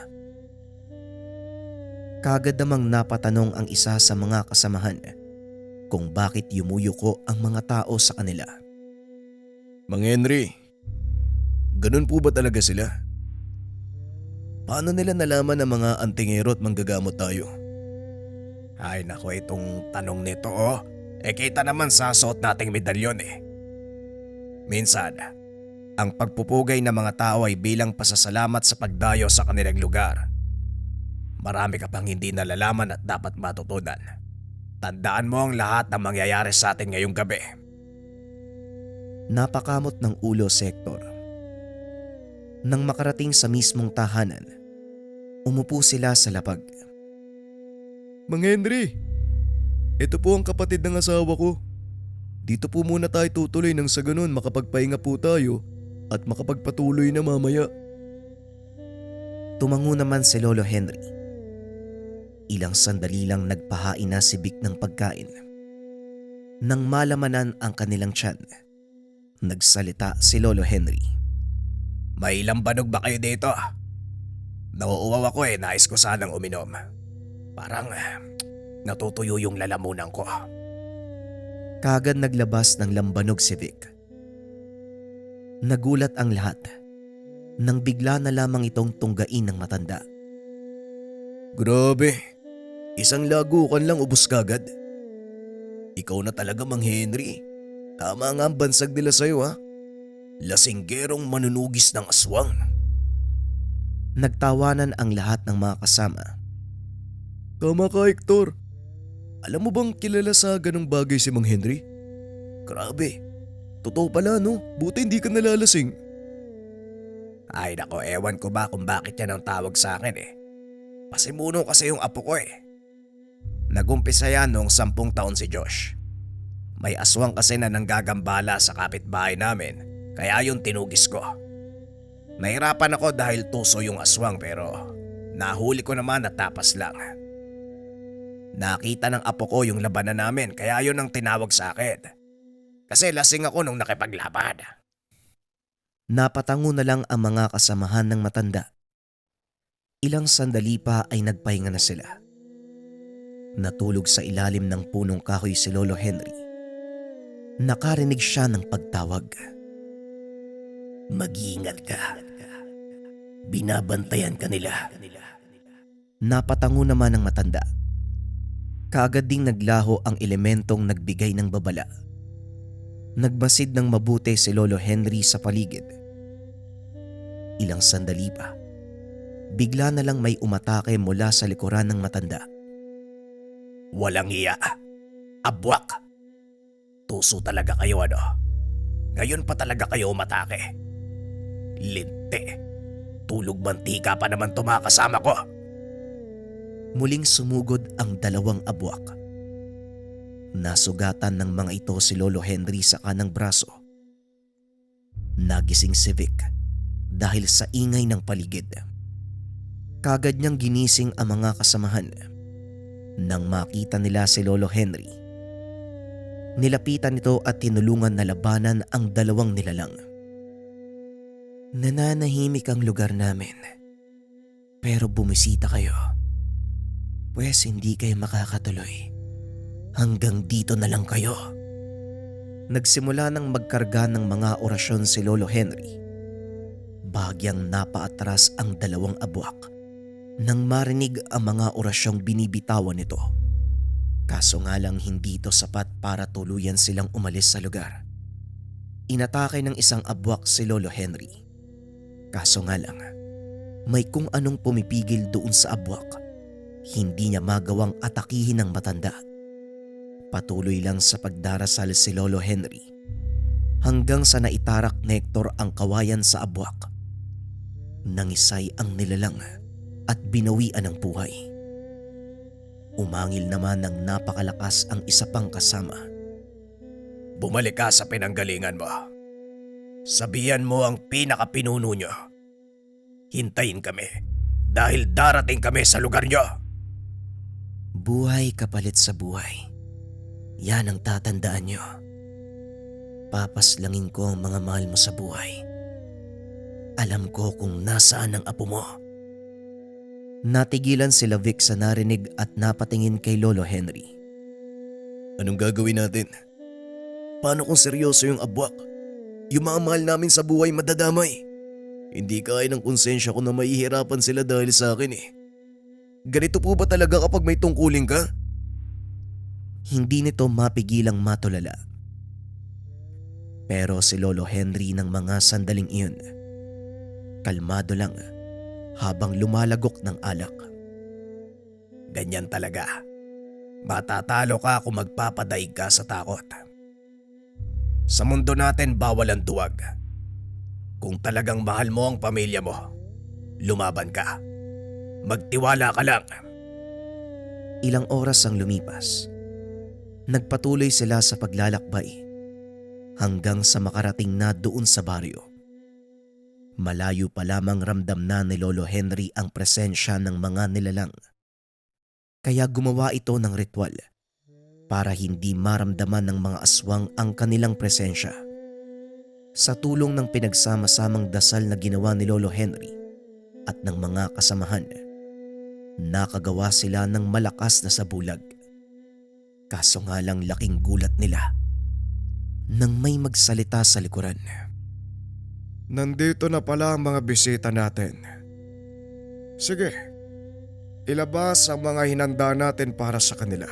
Kaagad namang napatanong ang isa sa mga kasamahan kung bakit yumuyuko ang mga tao sa kanila. Mang Henry, ganun po ba talaga sila? Paano nila nalaman na mga antingero at manggagamot tayo? Ay nako, itong tanong nito kita naman sa suot nating medalyon Minsan, ang pagpupugay ng mga tao ay bilang pasasalamat sa pagdayo sa kanilang lugar. Marami ka pang hindi nalalaman at dapat matutunan. Tandaan mo ang lahat ng mangyayari sa atin ngayong gabi. Napakamot ng ulo si Hector. Nang makarating sa mismong tahanan, umupo sila sa lapag. Mang Henry, ito po ang kapatid ng asawa ko. Dito po muna tayo tutuloy nang sa ganun makapagpahinga po tayo at makapagpatuloy na mamaya. Tumango naman si Lolo Henry. Ilang sandali lang nagpahain na si Vic ng pagkain. Nang malamanan ang kanilang tiyan, nagsalita si Lolo Henry. May ilang banog ba kayo dito? Nauuwaw ako nais ko sanang uminom. Parang natutuyo yung lalamunan ko. Kaagad naglabas ng lambanog si Vic. Nagulat ang lahat nang bigla na lamang itong tunggain ng matanda. Grabe, isang lagukan lang ubos kagad. Ikaw na talaga, Mang Henry. Tama nga ang bansag nila sa'yo Lasinggerong manunugis ng aswang. Nagtawanan ang lahat ng mga kasama. Tama ka, Hector. Alam mo bang kilala sa ganong bagay si Mang Henry? Grabe. Totoo pala no, buti hindi ka nalalasing. Ay nako, ewan ko ba kung bakit yan ang tawag sa akin Pasimuno kasi yung apo ko Nagumpisa yan noong 10 taon si Josh. May aswang kasi na nanggagambala sa kapitbahay namin, kaya yun tinugis ko. Nahirapan ako dahil tuso yung aswang pero nahuli ko naman at tapas lang. Nakita ng apo ko yung labanan namin kaya yun ang tinawag sa akin. Kasi lasing ako nung nakipaglaban. Napatango na lang ang mga kasamahan ng matanda. Ilang sandali pa ay nagpahinga na sila. Natulog sa ilalim ng punong kahoy si Lolo Henry. Nakarinig siya ng pagtawag. Mag-iingat ka. Binabantayan ka nila. Napatango naman ang matanda. Kaagad ding naglaho ang elementong nagbigay ng babala. Nagmasid ng mabuti si Lolo Henry sa paligid. Ilang sandali pa, bigla na lang may umatake mula sa likuran ng matanda. Walang iya. Abwak. Tuso talaga kayo Ngayon pa talaga kayo umatake. Linte. Tulog mantika pa naman tumakasama ko. Muling sumugod ang 2 abwak. Nasugatan ng mga ito si Lolo Henry sa kanang braso. Nagising si Vic dahil sa ingay ng paligid. Kagad niyang ginising ang mga kasamahan. Nang makita nila si Lolo Henry, nilapitan ito at tinulungan na labanan ang 2 nilalang. Nananahimik ang lugar namin. Pero bumisita kayo. Pwes hindi kayo makakatuloy. Hanggang dito na lang kayo. Nagsimula nang magkarga ng mga orasyon si Lolo Henry. Bagyang napaatras ang 2 abwak nang marinig ang mga orasyong binibitawan nito. Kaso nga lang hindi ito sapat para tuluyan silang umalis sa lugar. Inatake ng isang abwak si Lolo Henry. Kaso nga lang, may kung anong pumipigil doon sa abwak. Hindi niya magawang atakihin ng matanda. Patuloy lang sa pagdarasal si Lolo Henry hanggang sa naitarak ni Hector ang kawayan sa abwak. Nangisay ang nilalang at binawian ng buhay. Umangil naman ng napakalakas ang isa pang kasama. Bumalik ka sa pinanggalingan mo. Sabihan mo ang pinakapinuno nyo. Hintayin kami dahil darating kami sa lugar nyo. Buhay kapalit sa buhay. Yan ang tatandaan nyo. Papaslangin ko ang mga mahal mo sa buhay. Alam ko kung nasaan ang apo mo. Natigilan sila Vic sa narinig at napatingin kay Lolo Henry. Anong gagawin natin? Paano kung seryoso yung abwak? Yung mga mahal namin sa buhay madadamay. Hindi kaya ng konsensya ko na mahihirapan sila dahil sa akin eh. Ganito po ba talaga kapag may tungkulin ka? Hindi nito mapigilang matulala. Pero si Lolo Henry ng mga sandaling iyon, kalmado lang habang lumalagok ng alak. Ganyan talaga. Matatalo ka kung magpapadaig ka sa takot. Sa mundo natin bawal ang duwag. Kung talagang mahal mo ang pamilya mo, lumaban ka. Magtiwala ka lang. Ilang oras ang lumipas. Nagpatuloy sila sa paglalakbay hanggang sa makarating na doon sa baryo. Malayo pa lamang ramdam na ni Lolo Henry ang presensya ng mga nilalang. Kaya gumawa ito ng ritual para hindi maramdaman ng mga aswang ang kanilang presensya. Sa tulong ng pinagsama-samang dasal na ginawa ni Lolo Henry at ng mga kasamahan, nakagawa sila ng malakas na sabulag. Kaso nga lang laking gulat nila nang may magsalita sa likuran. Nandito na pala ang mga bisita natin. Sige, ilabas ang mga hinanda natin para sa kanila.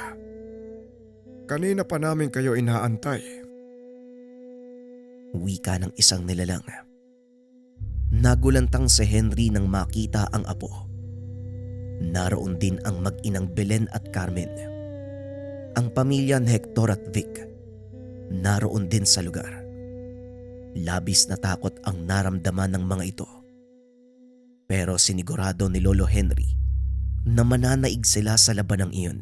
Kanina pa namin kayo inaantay. Wika ng isang nilalang. Nagulantang si Henry nang makita ang apo. Naroon din ang mag-inang Belen at Carmen. Ang pamilya ni Hector at Vic naroon din sa lugar. Labis na takot ang naramdaman ng mga ito. Pero sinigurado ni Lolo Henry na mananaig sila sa labanang iyon.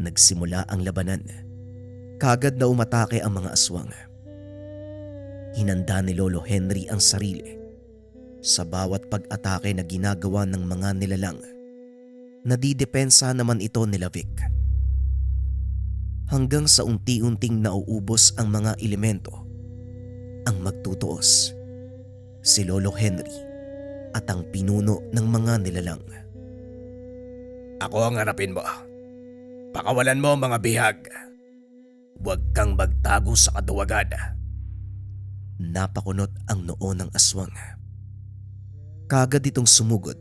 Nagsimula ang labanan. Kagad na umatake ang mga aswang. Hinanda ni Lolo Henry ang sarili sa bawat pag-atake na ginagawa ng mga nilalang. Nadidepensa naman ito nila Vic. Hanggang sa unti-unting nauubos ang mga elemento, ang magtutuos, si Lolo Henry at ang pinuno ng mga nilalang. Ako ang harapin mo. Pakawalan mo ang mga bihag. Huwag kang magtago sa kaduwagan. Napakunot ang noo ng aswang. Kagad itong sumugod.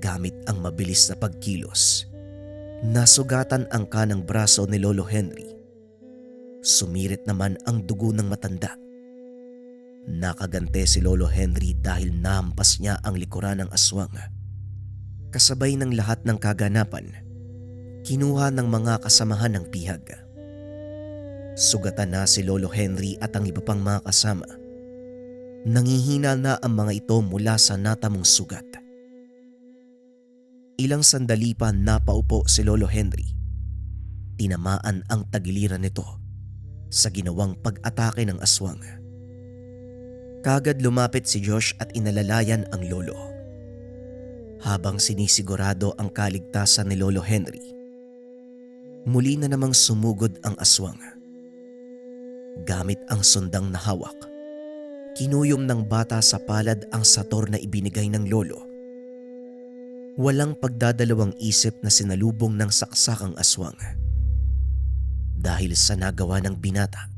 Gamit ang mabilis na pagkilos, nasugatan ang kanang braso ni Lolo Henry. Sumirit naman ang dugo ng matanda. Nakagante si Lolo Henry dahil nahampas niya ang likuran ng aswang. Kasabay ng lahat ng kaganapan, kinuha ng mga kasamahan ng pihag. Sugatan na si Lolo Henry at ang iba pang mga kasama. Nangihina na ang mga ito mula sa natamong sugat. Ilang sandali pa napaupo si Lolo Henry. Tinamaan ang tagiliran nito sa ginawang pag-atake ng aswang. Kagad lumapit si Josh at inalalayan ang lolo. Habang sinisigurado ang kaligtasan ni Lolo Henry, muli na namang sumugod ang aswang. Gamit ang sundang na hawak, kinuyom ng bata sa palad ang sator na ibinigay ng lolo. Walang pagdadalawang isip na sinalubong ng saksakang aswang. Dahil sa nagawa ng binata,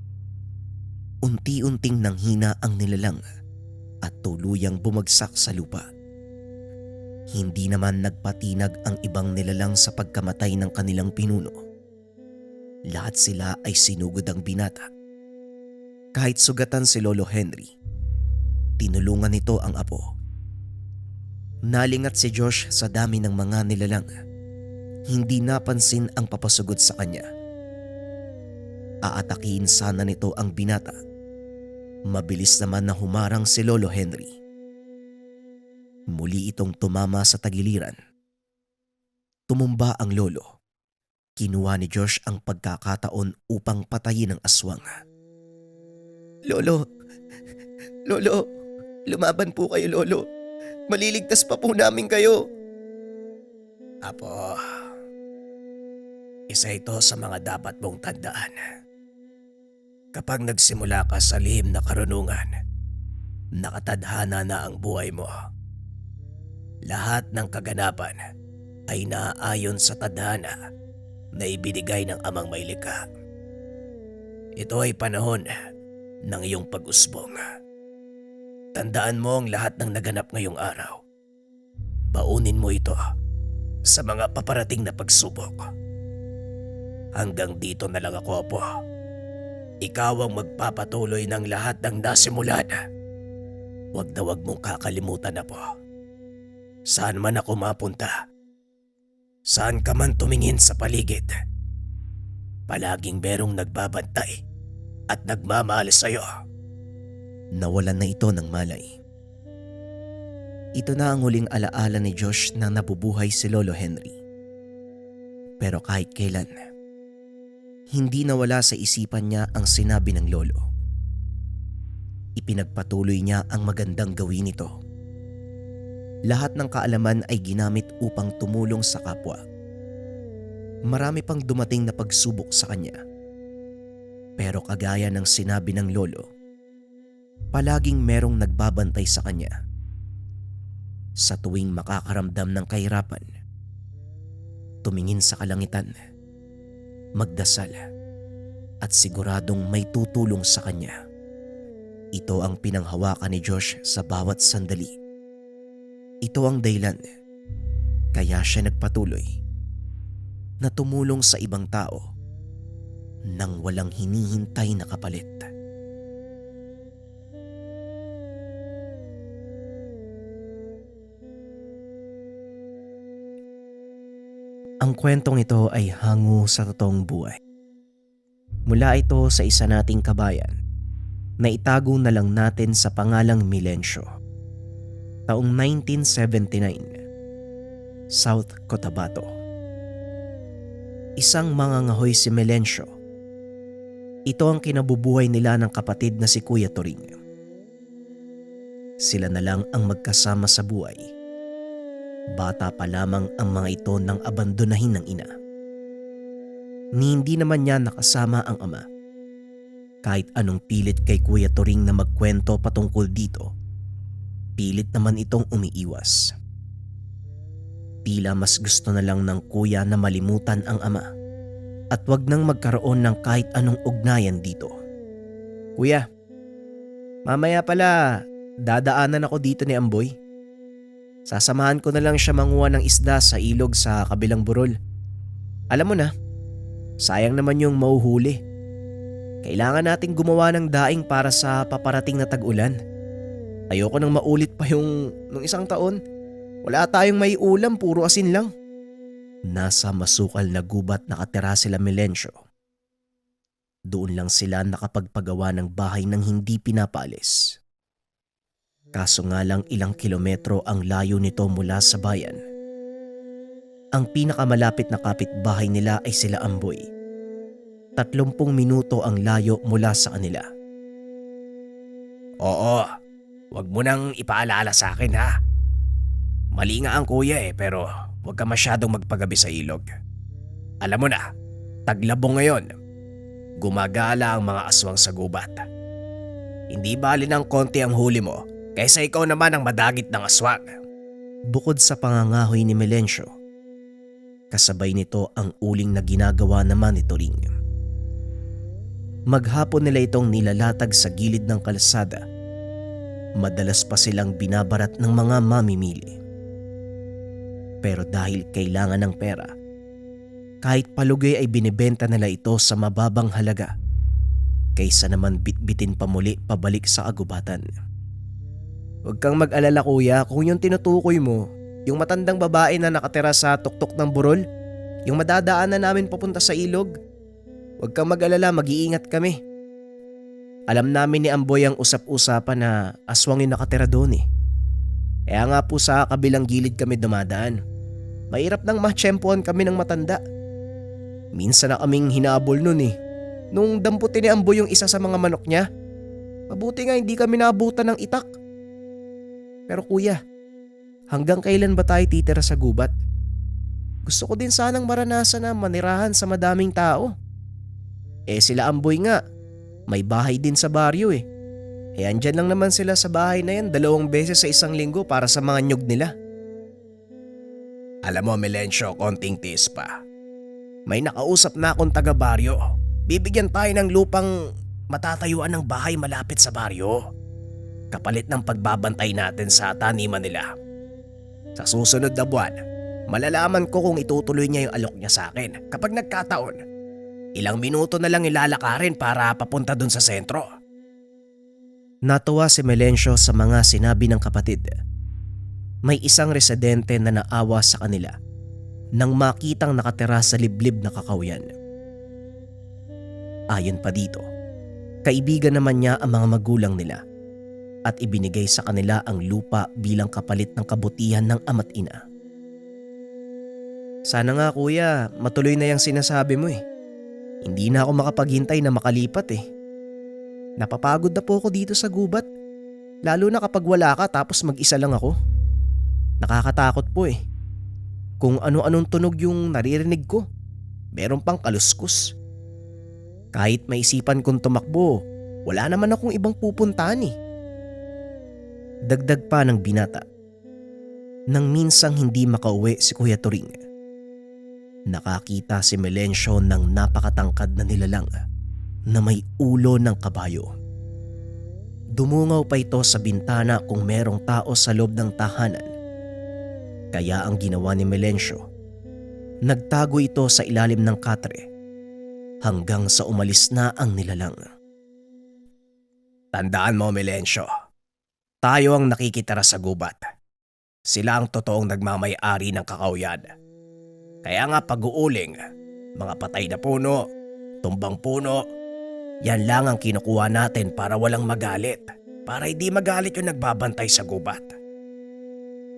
unti-unting nanghina ang nilalang at tuluyang bumagsak sa lupa. Hindi naman nagpatinag ang ibang nilalang sa pagkamatay ng kanilang pinuno. Lahat sila ay sinugod ang binata. Kahit sugatan si Lolo Henry, tinulungan nito ang apo. Nalingat si Josh sa dami ng mga nilalang. Hindi napansin ang papasugod sa kanya. Aatakihin sana nito ang binata. Mabilis naman na humarang si Lolo Henry. Muli itong tumama sa tagiliran. Tumumba ang lolo. Kinuha ni Josh ang pagkakataon upang patayin ang aswang. Lolo, Lolo, lumaban po kayo, Lolo. Maliligtas pa po namin kayo. Apo, isa ito sa mga dapat mong tandaan. Kapag nagsimula ka sa lihim na karunungan, nakatadhana na ang buhay mo. Lahat ng kaganapan ay naaayon sa tadhana na ibinigay ng amang may likha. Ito ay panahon ng iyong pag-usbong. Tandaan mo ang lahat ng naganap ngayong araw. Baunin mo ito sa mga paparating na pagsubok. Hanggang dito na lang ako, Apo. Ikaw ang magpapatuloy ng lahat ng nasimulan. Huwag na huwag mong kakalimutan, Apo. Saan man ako mapunta, saan ka man tumingin sa paligid, palaging merong nagbabantay at nagmamahal sa'yo. Nawalan na ito ng malay. Ito na ang huling alaala ni Josh na nabubuhay si Lolo Henry. Pero kahit kailan, hindi nawala sa isipan niya ang sinabi ng lolo. Ipinagpatuloy niya ang magandang gawin nito. Lahat ng kaalaman ay ginamit upang tumulong sa kapwa. Marami pang dumating na pagsubok sa kanya. Pero kagaya ng sinabi ng lolo, palaging merong nagbabantay sa kanya. Sa tuwing makakaramdam ng kahirapan, tumingin sa kalangitan, magdasal, at siguradong may tutulong sa kanya. Ito ang pinanghawakan ni Josh sa bawat sandali. Ito ang dahilan kaya siya nagpatuloy na tumulong sa ibang tao nang walang hinihintay na kapalit. Ang kwentong ito ay hango sa totoong buhay. Mula ito sa isa nating kabayan na itago na lang natin sa pangalang Milencio. Taong 1979, South Cotabato. Isang mangangahoy si Milencio. Ito ang kinabubuhay nila ng kapatid na si Kuya Toring. Sila na lang ang magkasama sa buhay. Bata pa lamang ang mga ito nang abandonahin ng ina. Ni hindi naman niya nakasama ang ama. Kahit anong pilit kay Kuya Toring na magkwento patungkol dito, pilit naman itong umiiwas. Tila mas gusto na lang ng kuya na malimutan ang ama at wag nang magkaroon ng kahit anong ugnayan dito. Kuya, mamaya pala dadaanan ako dito ni Amboy. Sasamahan ko na lang siya manguha ng isda sa ilog sa kabilang burol. Alam mo na, sayang naman yung mauhuli. Kailangan nating gumawa ng daing para sa paparating na tag-ulan. Ayoko nang maulit pa yung nung isang taon. Wala tayong may ulam, puro asin lang. Nasa masukal na gubat nakatira sila Milencio. Doon lang sila nakapagpagawa ng bahay nang hindi pinapaalis. Kaso nga lang ilang kilometro ang layo nito mula sa bayan. Ang pinakamalapit na kapitbahay nila ay sila Amboy. 30 minuto ang layo mula sa kanila. Oo, wag mo nang ipaalala sa akin ha. Mali nga ang kuya pero wag ka masyadong magpagabi sa ilog. Alam mo na, taglabong ngayon. Gumagala ang mga aswang sa gubat. Hindi bali ng konti ang huli mo kaysa ikaw naman ang madagit ng aswang. Bukod sa pangangahoy ni Milencio, kasabay nito ang uling na ginagawa naman ni Toring. Maghapon nila itong nilalatag sa gilid ng kalsada. Madalas pa silang binabarat ng mga mamimili. Pero dahil kailangan ng pera, kahit palugay ay binibenta nila ito sa mababang halaga kaysa naman bitbitin pa muli pabalik sa agubatan. Huwag kang mag-alala kuya, kung yung tinutukoy mo, yung matandang babae na nakatira sa tuktok ng burol, yung madadaanan namin papunta sa ilog, huwag kang mag-alala, mag-iingat kami. Alam namin ni Amboy ang usap-usapan na aswang yung nakatira doon eh. Kaya nga po sa kabilang gilid kami dumadaan. Mahirap nang matsyempohan kami ng matanda. Minsan na kaming hinabol nun eh. Nung damputin ni Amboy yung isa sa mga manok niya, Mabuti nga hindi kami naabutan ng itak. Pero kuya, hanggang kailan ba tayo titira sa gubat? Gusto ko din sanang maranasan na manirahan sa madaming tao. Sila Amboy nga, may bahay din sa baryo eh. Andyan lang naman sila sa bahay na yan 2 beses sa isang linggo para sa mga nyug nila. Alam mo Melencio, konting tiis pa. May nakausap na akong taga-baryo. Bibigyan tayo ng lupang matatayuan ng bahay malapit sa baryo. Kapalit ng pagbabantay natin sa taniman nila. Sa susunod na buwan, malalaman ko kung itutuloy niya yung alok niya sa akin. Kapag nagkataon, ilang minuto na lang ilalakarin para papunta dun sa sentro. Natuwa si Melencio sa mga sinabi ng kapatid. May isang residente na naawa sa kanila nang makitang nakatira sa liblib na kakawyan. Ayon pa dito, kaibigan naman niya ang mga magulang nila at ibinigay sa kanila ang lupa bilang kapalit ng kabutihan ng ama't ina. Sana nga kuya, matuloy na yung sinasabi mo eh. Hindi na ako makapaghintay na makalipat eh. Napapagod na po ako dito sa gubat. Lalo na kapag wala ka tapos mag-isa lang ako. Nakakatakot po eh. Kung ano-anong tunog yung naririnig ko. Meron pang kaluskos. Kahit maisipan kong tumakbo, wala naman akong ibang pupuntahan eh. Dagdag pa ng binata. Nang minsang hindi makauwi si Kuya Turing, nakakita si Melencio ng napakatangkad na nilalang na may ulo ng kabayo. Dumungaw pa ito sa bintana kung merong tao sa loob ng tahanan. Kaya ang ginawa ni Melencio, nagtago ito sa ilalim ng katre hanggang sa umalis na ang nilalang. Tandaan mo Melencio, tayo ang nakikitira sa gubat. Sila ang totoong nagmamay-ari ng kakawyan. Kaya nga pag-uuling, mga patay na puno, tumbang puno, yan lang ang kinukuha natin para walang magalit. Para hindi magalit yung nagbabantay sa gubat.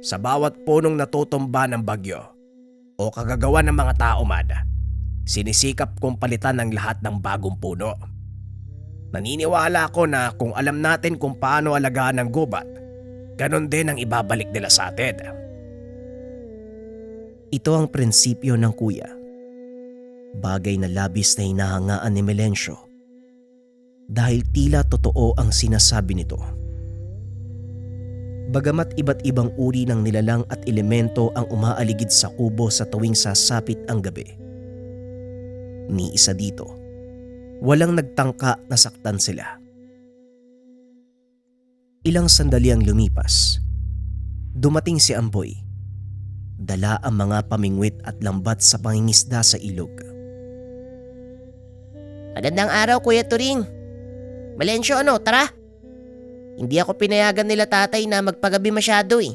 Sa bawat punong natutumba ng bagyo o kagagawa ng mga tao man, sinisikap kong palitan ng lahat ng bagong puno. Naniniwala ako na kung alam natin kung paano alagaan ang gubat, ganon din ang ibabalik nila sa atin. Ito ang prinsipyo ng kuya. Bagay na labis na hinahangaan ni Melencio dahil tila totoo ang sinasabi nito. Bagamat iba't ibang uri ng nilalang at elemento ang umaaligid sa kubo sa tuwing sasapit ang gabi, ni isa dito, walang nagtangka na saktan sila. Ilang sandali ang lumipas. Dumating si Amboy. Dala ang mga pamingwit at lambat sa pangingisda sa ilog. Magandang araw, Kuya Turing. Melencio, tara. Hindi ako pinayagan nila tatay na magpagabi masyado eh.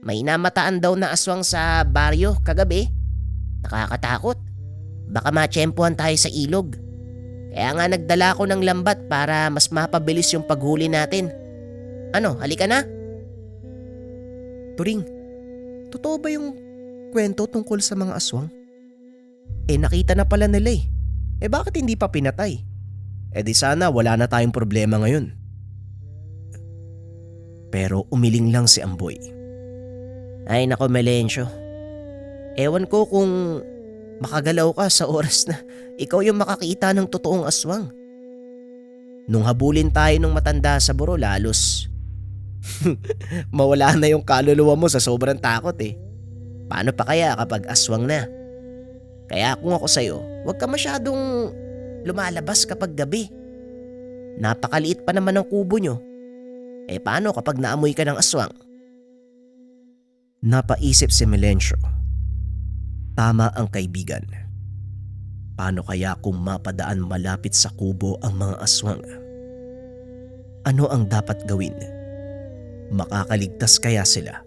May namataan daw na aswang sa baryo kagabi. Nakakatakot. Baka matsyempuhan tayo sa ilog. Kaya nga nagdala ako ng lambat para mas mapabilis yung paghuli natin. Halika na? Turing, totoo ba yung kwento tungkol sa mga aswang? Nakita na pala nila eh. Bakit hindi pa pinatay? Di sana wala na tayong problema ngayon. Pero umiling lang si Amboy. Ay nako Melencio. Ewan ko kung makagalaw ka sa oras na ikaw yung makakita ng totoong aswang. Nung habulin tayo ng matanda sa buro lalos. Mawala na yung kaluluwa mo sa sobrang takot eh. Paano pa kaya kapag aswang na? Kaya kung ako sa'yo, huwag ka masyadong lumalabas kapag gabi. Napakaliit pa naman ang kubo nyo. Paano kapag naamoy ka ng aswang? Napaisip si Melencio. Tama ang kaibigan. Paano kaya kung mapadaan malapit sa kubo ang mga aswang? Ano ang dapat gawin? Makakaligtas kaya sila?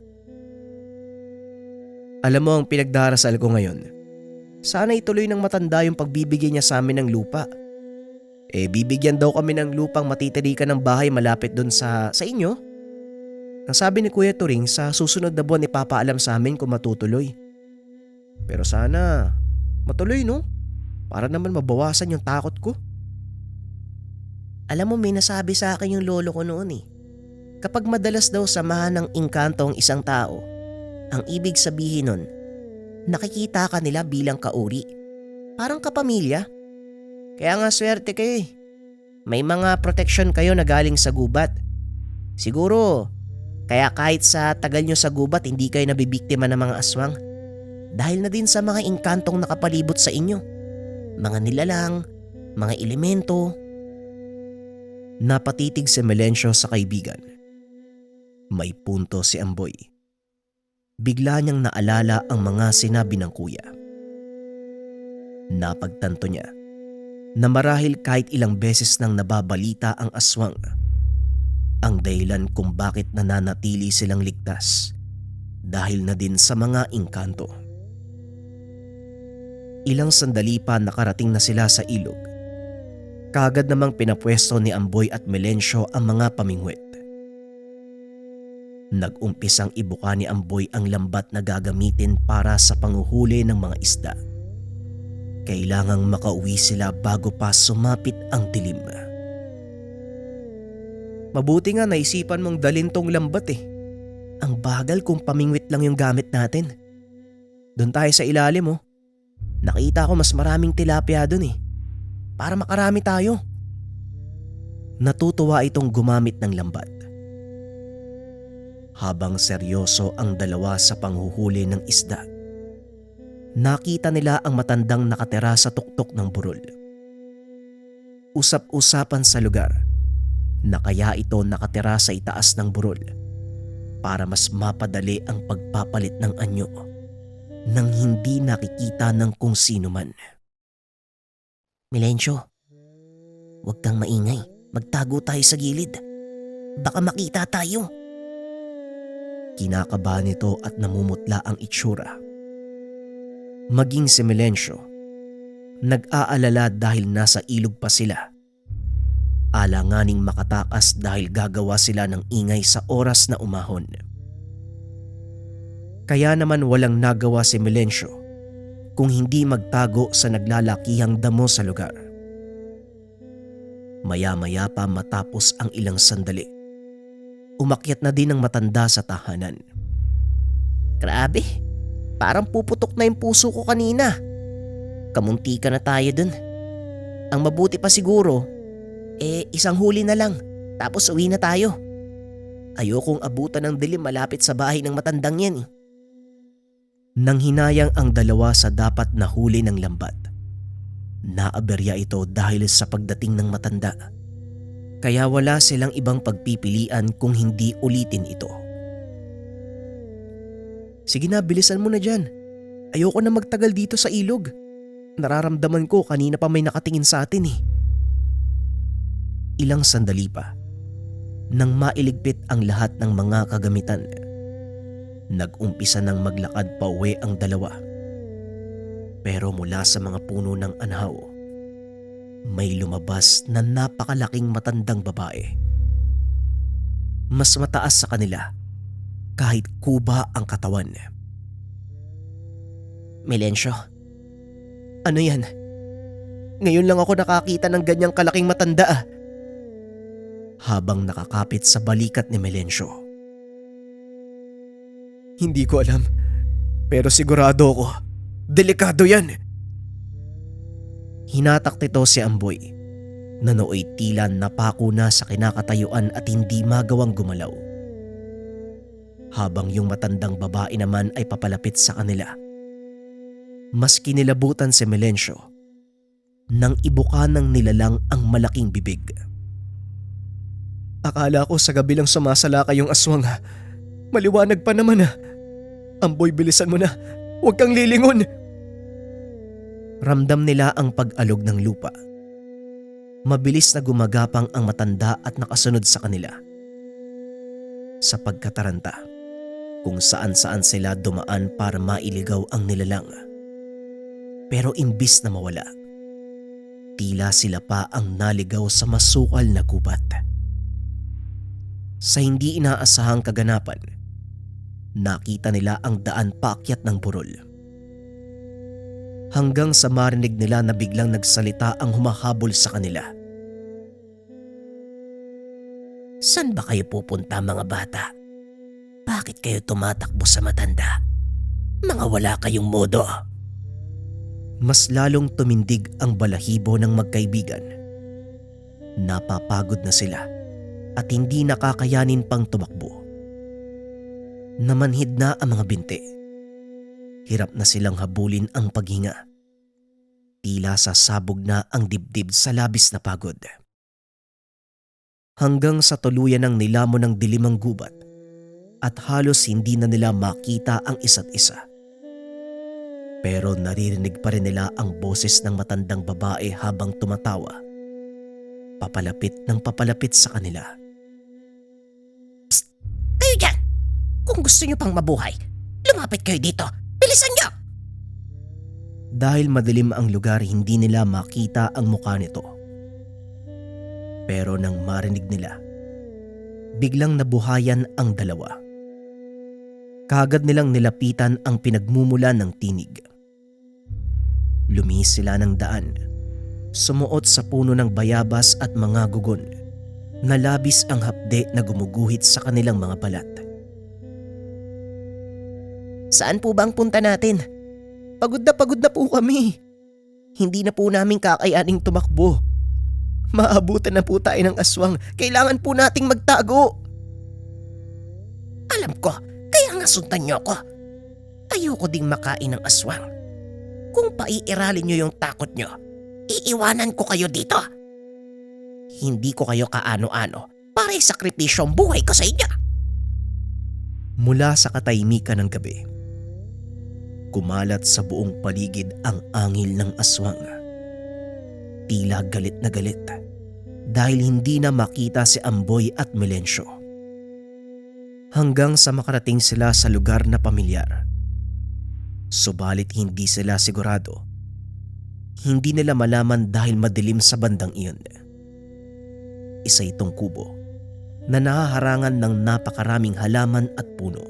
Alam mo ang pinagdarasal ko ngayon. Sana ituloy ng matanda yung pagbibigay niya sa amin ng lupa. Bibigyan daw kami ng lupang matitirikan ng bahay malapit doon sa inyo. Ang sabi ni Kuya Turing, sa susunod na buwan ipapaalam sa amin kung matutuloy. Pero sana matuloy no? Para naman mabawasan yung takot ko. Alam mo, may nasabi sa akin yung lolo ko noon eh. Kapag madalas daw samahan ng engkanto ang isang tao, ang ibig sabihin nun, nakikita ka nila bilang kauri. Parang kapamilya. Kaya nga swerte kayo eh. May mga protection kayo na galing sa gubat. Siguro, kaya kahit sa tagal nyo sa gubat hindi kayo nabibiktima ng mga aswang. Dahil na din sa mga engkantong nakapalibot sa inyo. Mga nilalang, mga elemento. Napatitig si Melencio sa kaibigan. May punto si Amboy. Bigla niyang naalala ang mga sinabi ng kuya. Napagtanto niya na marahil kahit ilang beses nang nababalita ang aswang, ang dahilan kung bakit nananatili silang ligtas dahil na din sa mga engkanto. Ilang sandali pa nakarating na sila sa ilog. Kaagad namang pinapwesto ni Amboy at Melencio ang mga pamingwit. Nag-umpisang ibuka ni Amboy ang lambat na gagamitin para sa panguhuli ng mga isda. Kailangang makauwi sila bago pa sumapit ang dilim. Mabuti nga naisipan mong dalhin tong lambat eh. Ang bagal kung pamingwit lang yung gamit natin. Doon tayo sa ilalim oh. Nakita ko mas maraming tilapia doon eh. Para makarami tayo. Natutuwa itong gumamit ng lambat. Habang seryoso ang dalawa sa panghuhuli ng isda, nakita nila ang matandang nakatira sa tuktok ng burol. Usap-usapan sa lugar na kaya ito nakatira sa itaas ng burol para mas mapadali ang pagpapalit ng anyo nang hindi nakikita ng kung sino man. Melencio, huwag kang maingay. Magtago tayo sa gilid. Baka makita tayo. Kinakabahan nito at namumutla ang itsura. Maging si Melencio, nag-aalala dahil nasa ilog pa sila. Alanganing makatakas dahil gagawa sila ng ingay sa oras na umahon. Kaya naman walang nagawa si Melencio kung hindi magtago sa naglalakihang damo sa lugar. Maya-maya pa matapos ang ilang sandali, umakyat na din ang matanda sa tahanan. Grabe, parang puputok na yung puso ko kanina. Kamunti ka na tayo dun. Ang mabuti pa siguro, isang huli na lang, tapos uwi na tayo. Ayokong abutan ng dilim malapit sa bahay ng matandang yan eh. Nang hinayang ang dalawa sa dapat na huli ng lambat, naaberya ito dahil sa pagdating ng matanda. Kaya wala silang ibang pagpipilian kung hindi ulitin ito. Sige na, bilisan mo na dyan. Ayoko na magtagal dito sa ilog. Nararamdaman ko kanina pa may nakatingin sa atin eh. Ilang sandali pa, nang mailigpit ang lahat ng mga kagamitan, nag-umpisa ng maglakad pa uwi ang dalawa. Pero mula sa mga puno ng anhaw, may lumabas na napakalaking matandang babae. Mas mataas sa kanila kahit kuba ang katawan. Melencio, ano yan? Ngayon lang ako nakakita ng ganyang kalaking matanda. Habang nakakapit sa balikat ni Melencio. Hindi ko alam, pero sigurado ako, delikado yan. Hinatak nito si Amboy na nooy tila napako na sa kinakatayuan at hindi magawang gumalaw. Habang yung matandang babae naman ay papalapit sa kanila. Mas kinilabutan si Melencio nang ibuka ng nilalang ang malaking bibig. Akala ko sa gabi lang sumasalakay yung aswang. Maliwanag pa naman ah. Amboy, bilisan mo na. Huwag kang lilingon. Ramdam nila ang pag-alog ng lupa. Mabilis na gumagapang ang matanda at nakasunod sa kanila. Sa pagkataranta, kung saan-saan sila dumaan para mailigaw ang nilalang. Pero imbis na mawala, tila sila pa ang naligaw sa masukal na gubat. Sa hindi inaasahang kaganapan, nakita nila ang daan paakyat ng burol. Hanggang sa marinig nila na biglang nagsalita ang humahabol sa kanila. San ba kayo pupunta mga bata? Bakit kayo tumatakbo sa matanda? Mga wala kayong modo. Mas lalong tumindig ang balahibo ng magkaibigan. Napapagod na sila at hindi nakakayanin pang tumakbo. Namanhid na ang mga binti. Hirap na silang habulin ang paghinga. Tila sasabog na ang dibdib sa labis na pagod. Hanggang sa tuluyan ng nilamon ng dilimang gubat at halos hindi na nila makita ang isa't isa. Pero naririnig pa rin nila ang boses ng matandang babae habang tumatawa. Papalapit ng papalapit sa kanila. Psst! Kayo dyan! Kung gusto nyo pang mabuhay, lumapit kayo dito. Bilisan nyo! Dahil madilim ang lugar, hindi nila makita ang mukha nito. Pero nang marinig nila, biglang nabuhayan ang dalawa. Kaagad nilang nilapitan ang pinagmumulan ng tinig. Lumihis sila ng daan, sumuot sa puno ng bayabas at mga gugon, na labis ang hapde na gumuguhit sa kanilang mga balat. Saan po ba ang punta natin? Pagod na po kami. Hindi na po namin kakayaning tumakbo. Maabutan na po tayo ng aswang. Kailangan po nating magtago. Alam ko, kaya nga sundan niyo ako. Ayoko ding makain ng aswang. Kung paiiralin niyo yung takot niyo, iiwanan ko kayo dito. Hindi ko kayo kaano-ano para isakripisyo ang buhay ko sa inyo. Mula sa katahimikan ng gabi, kumalat sa buong paligid ang angil ng aswang. Tila galit na galit dahil hindi na makita si Amboy at Melencio. Hanggang sa makarating sila sa lugar na pamilyar. Subalit hindi sila sigurado. Hindi nila malaman dahil madilim sa bandang iyon. Isa itong kubo na nahaharangan ng napakaraming halaman at puno.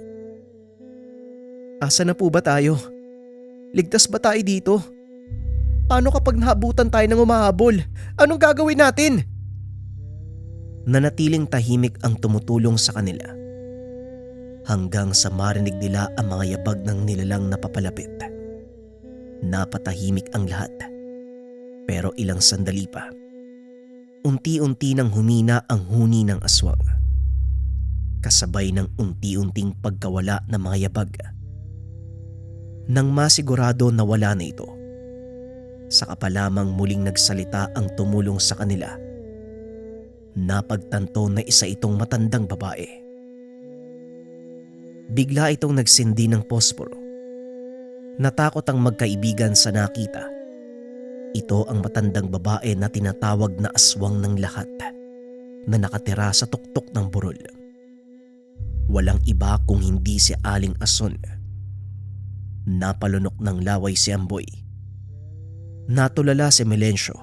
Asa na po ba tayo? Ligtas ba tayo dito? Paano kapag nahabutan tayo ng umahabol? Anong gagawin natin? Nanatiling tahimik ang tumutulong sa kanila. Hanggang sa marinig nila ang mga yabag ng nilalang na papalapit. Napatahimik ang lahat. Pero ilang sandali pa, unti-unti nang humina ang huni ng aswang. Kasabay ng unti-unting pagkawala ng mga yabag. Nang masigurado na wala na ito, saka pa lamang muling nagsalita ang tumulong sa kanila. Napagtanto na isa itong matandang babae. Bigla itong nagsindi ng posporo. Natakot ang magkaibigan sa nakita. Ito ang matandang babae na tinatawag na aswang ng lahat, na nakatira sa tuktok ng burol. Walang iba kung hindi si Aling Ason. Napalunok ng laway si Amboy. Natulala si Melencio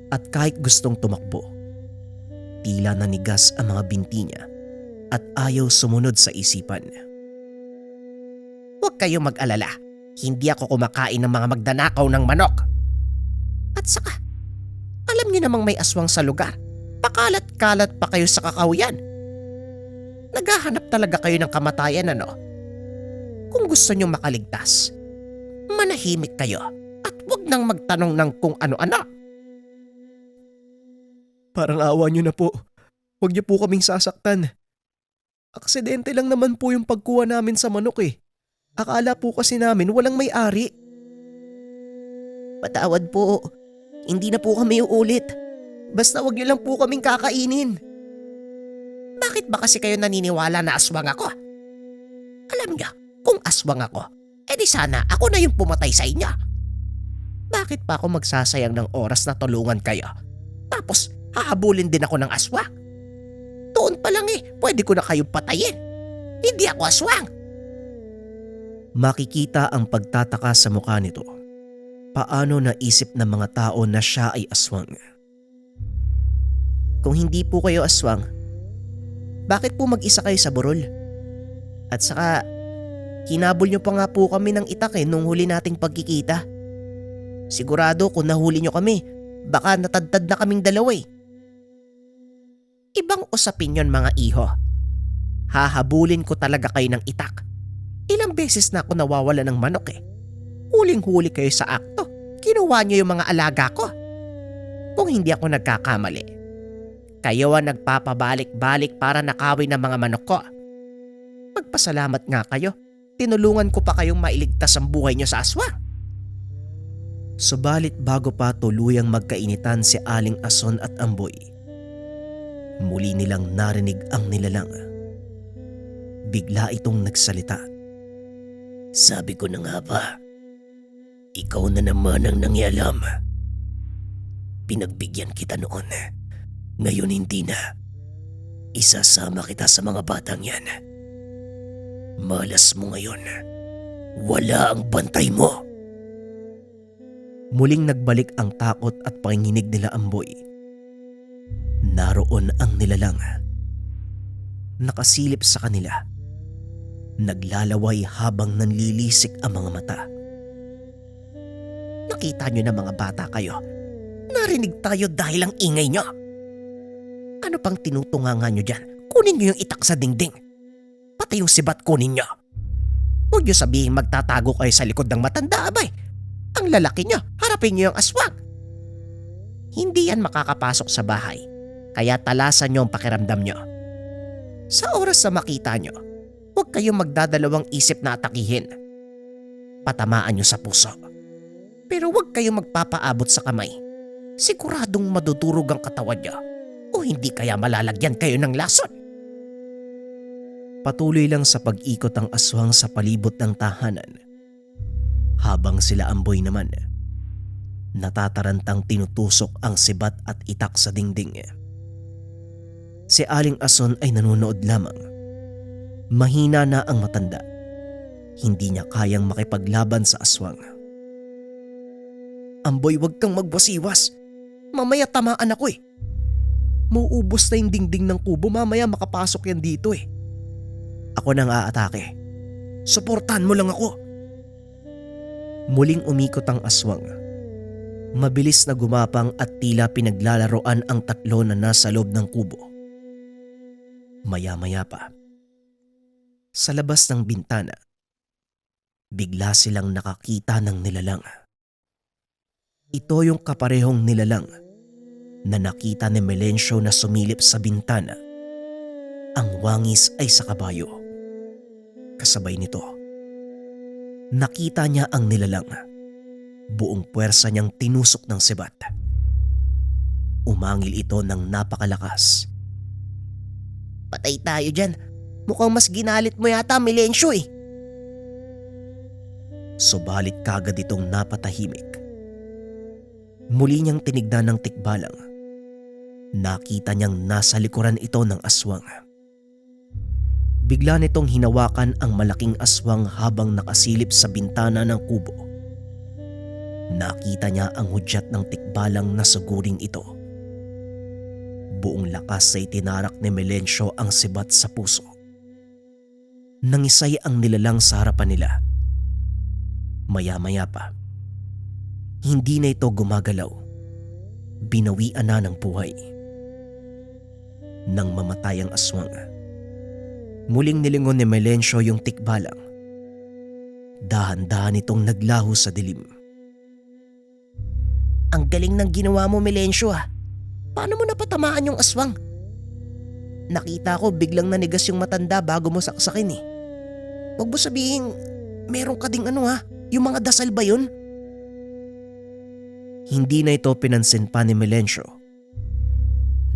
at kahit gustong tumakbo, tila nanigas ang mga binti niya at ayaw sumunod sa isipan. Huwag kayo mag-alala. Hindi ako kumakain ng mga magdanakaw ng manok. At saka, alam niyo namang may aswang sa lugar. Pakalat-kalat pa kayo sa kakahuyan. Naghahanap talaga kayo ng kamatayan, ano? Kung gusto niyo makaligtas, manahimik kayo at huwag nang magtanong ng kung ano-ano. Parang awa niyo na po. Huwag niyo po kaming sasaktan. Aksidente lang naman po yung pagkuha namin sa manok eh. Akala po kasi namin walang may-ari. Patawad po. Hindi na po kami uulit. Basta wag niyo lang po kaming kakainin. Bakit ba kasi kayo naniniwala na aswang ako? Alam niyo, kung aswang ako, edi sana ako na yung pumatay sa inyo. Bakit pa ako magsasayang ng oras na tulungan kayo? Tapos hahabulin din ako ng aswang. Doon pa lang pwede ko na kayong patayin. Hindi ako aswang. Makikita ang pagtataka sa mukha nito. Paano naisip ng mga tao na siya ay aswang? Kung hindi po kayo aswang, bakit po mag-isa kayo sa burol? At saka, hinabol niyo pa nga po kami ng itak nung huli nating pagkikita. Sigurado kung nahuli niyo kami, baka natadtad na kaming dalawa. Ibang usapin yon mga iho. Hahabulin ko talaga kayo ng itak. Ilang beses na ako nawawala ng manok eh. Huling-huli kayo sa akto. Kinuha niyo yung mga alaga ko. Kung hindi ako nagkakamali, kayo ang nagpapabalik-balik para nakawin ng mga manok ko. Magpasalamat nga kayo. Tinulungan ko pa kayong mailigtas ang buhay niyo sa aswang. Subalit bago pa tuluyang magkainitan si Aling Ason at Amboy, muli nilang narinig ang nilalang. Bigla itong nagsalita. Sabi ko na nga ba, ikaw na naman ang nangyalam. Pinagbigyan kita noon. Ngayon hindi na. Isasama kita sa mga batang yan. Malas mo ngayon. Wala ang bantay mo. Muling nagbalik ang takot at panginginig nila Amboy. Naroon ang nilalang. Nakasilip sa kanila. Naglalaway habang nanlilisik ang mga mata. Nakita niyo na mga bata kayo. Narinig tayo dahil ang ingay niyo. Ano pang tinutunganga niyo dyan? Kunin niyo yung itak sa dingding. Pati yung sibat kunin niyo. Huwag niyo sabihin magtatago kayo sa likod ng matanda, abay. Ang lalaki niyo, harapin niyo yung aswang. Hindi yan makakapasok sa bahay, kaya talasan niyo ang pakiramdam niyo. Sa oras na makita niyo, huwag kayong magdadalawang isip na atakihin. Patamaan niyo sa puso. Pero huwag kayong magpapaabot sa kamay. Siguradong madudurog ang katawan niyo o hindi kaya malalagyan kayo ng lason. Patuloy lang sa pag-ikot ang aswang sa palibot ng tahanan. Habang sila Amboy naman, natatarantang tinutusok ang sibat at itak sa dingding. Si Aling Ason ay nanonood lamang. Mahina na ang matanda. Hindi niya kayang makipaglaban sa aswang. Amboy, huwag kang magbasiwas. Mamaya tamaan ako eh. Mauubos na yung dingding ng kubo, mamaya makapasok yan dito eh. Ako nang aatake. Suportahan mo lang ako. Muling umikot ang aswang. Mabilis na gumapang at tila pinaglalaroan ang tatlo na nasa loob ng kubo. Maya-maya pa, sa labas ng bintana, bigla silang nakakita ng nilalang. Ito yung kaparehong nilalang na nakita ni Melencio na sumilip sa bintana. Ang wangis ay sa kabayo. Kasabay nito, nakita niya ang nilalang. Buong puwersa niyang tinusok ng sibat. Umangil ito ng napakalakas. Patay tayo dyan. Mukhang mas ginalit mo yata, Melencio eh. Subalit kagad itong napatahimik. Muli niyang tinignan ng tikbalang. Nakita niyang nasa likuran ito ng aswang. Bigla nitong hinawakan ang malaking aswang habang nakasilip sa bintana ng kubo. Nakita niya ang hudyat ng tikbalang na suguring ito. Buong lakas ay tinarak ni Melencio ang sibat sa puso. Nangisay ang nilalang sa harapan nila. Maya-maya pa, hindi na ito gumagalaw. Binawian na ng buhay. Nang mamatay ang aswang, muling nilingon ni Melencio yung tikbalang. Dahan-dahan itong naglaho sa dilim. Ang galing ng ginawa mo, Melencio ah. Paano mo napatamaan yung aswang? Nakita ko biglang nanigas yung matanda bago mo saksakin eh. Huwag mo sabihin, meron ka ding yung mga dasal ba yun? Hindi na ito pinansin pa ni Melencio.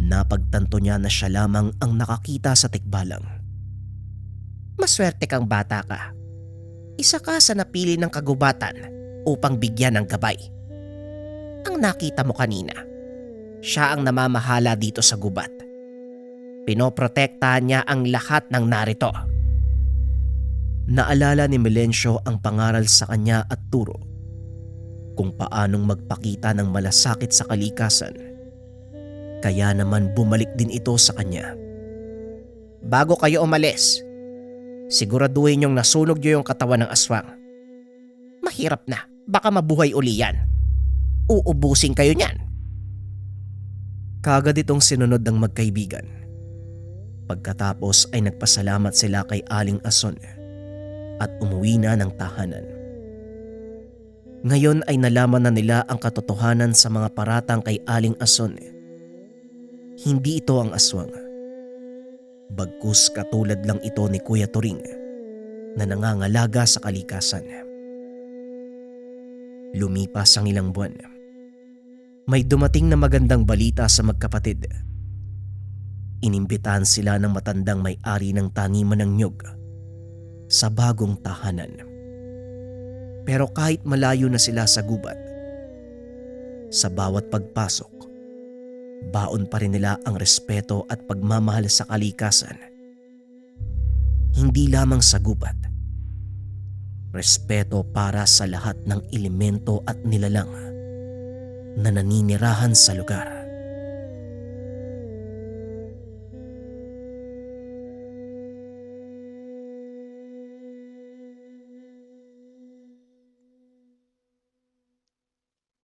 Napagtanto niya na siya lamang ang nakakita sa tikbalang. Maswerte kang bata ka. Isa ka sa napili ng kagubatan upang bigyan ng gabay. Ang nakita mo kanina, siya ang namamahala dito sa gubat. Pinoprotektahan niya ang lahat ng narito. Naalala ni Melencio ang pangaral sa kanya at turo kung paanong magpakita ng malasakit sa kalikasan. Kaya naman bumalik din ito sa kanya. Bago kayo umalis, siguraduhin niyong nasunog niyo yung katawan ng aswang. Mahirap na, baka mabuhay uli yan. Uubusin kayo niyan. Kagad itong sinunod ng magkaibigan. Pagkatapos ay nagpasalamat sila kay Aling Ason at umuwi na ng tahanan. Ngayon ay nalaman na nila ang katotohanan sa mga paratang kay Aling Ason. Hindi ito ang aswang. Bagkus katulad lang ito ni Kuya Turing na nangangalaga sa kalikasan. Lumipas ang ilang buwan. May dumating na magandang balita sa magkapatid. Inimbitahan sila ng matandang may-ari ng taniman ng nyug sa bagong tahanan. Pero kahit malayo na sila sa gubat, sa bawat pagpasok, baon pa rin nila ang respeto at pagmamahal sa kalikasan. Hindi lamang sa gubat, respeto para sa lahat ng elemento at nilalang na naninirahan sa lugar.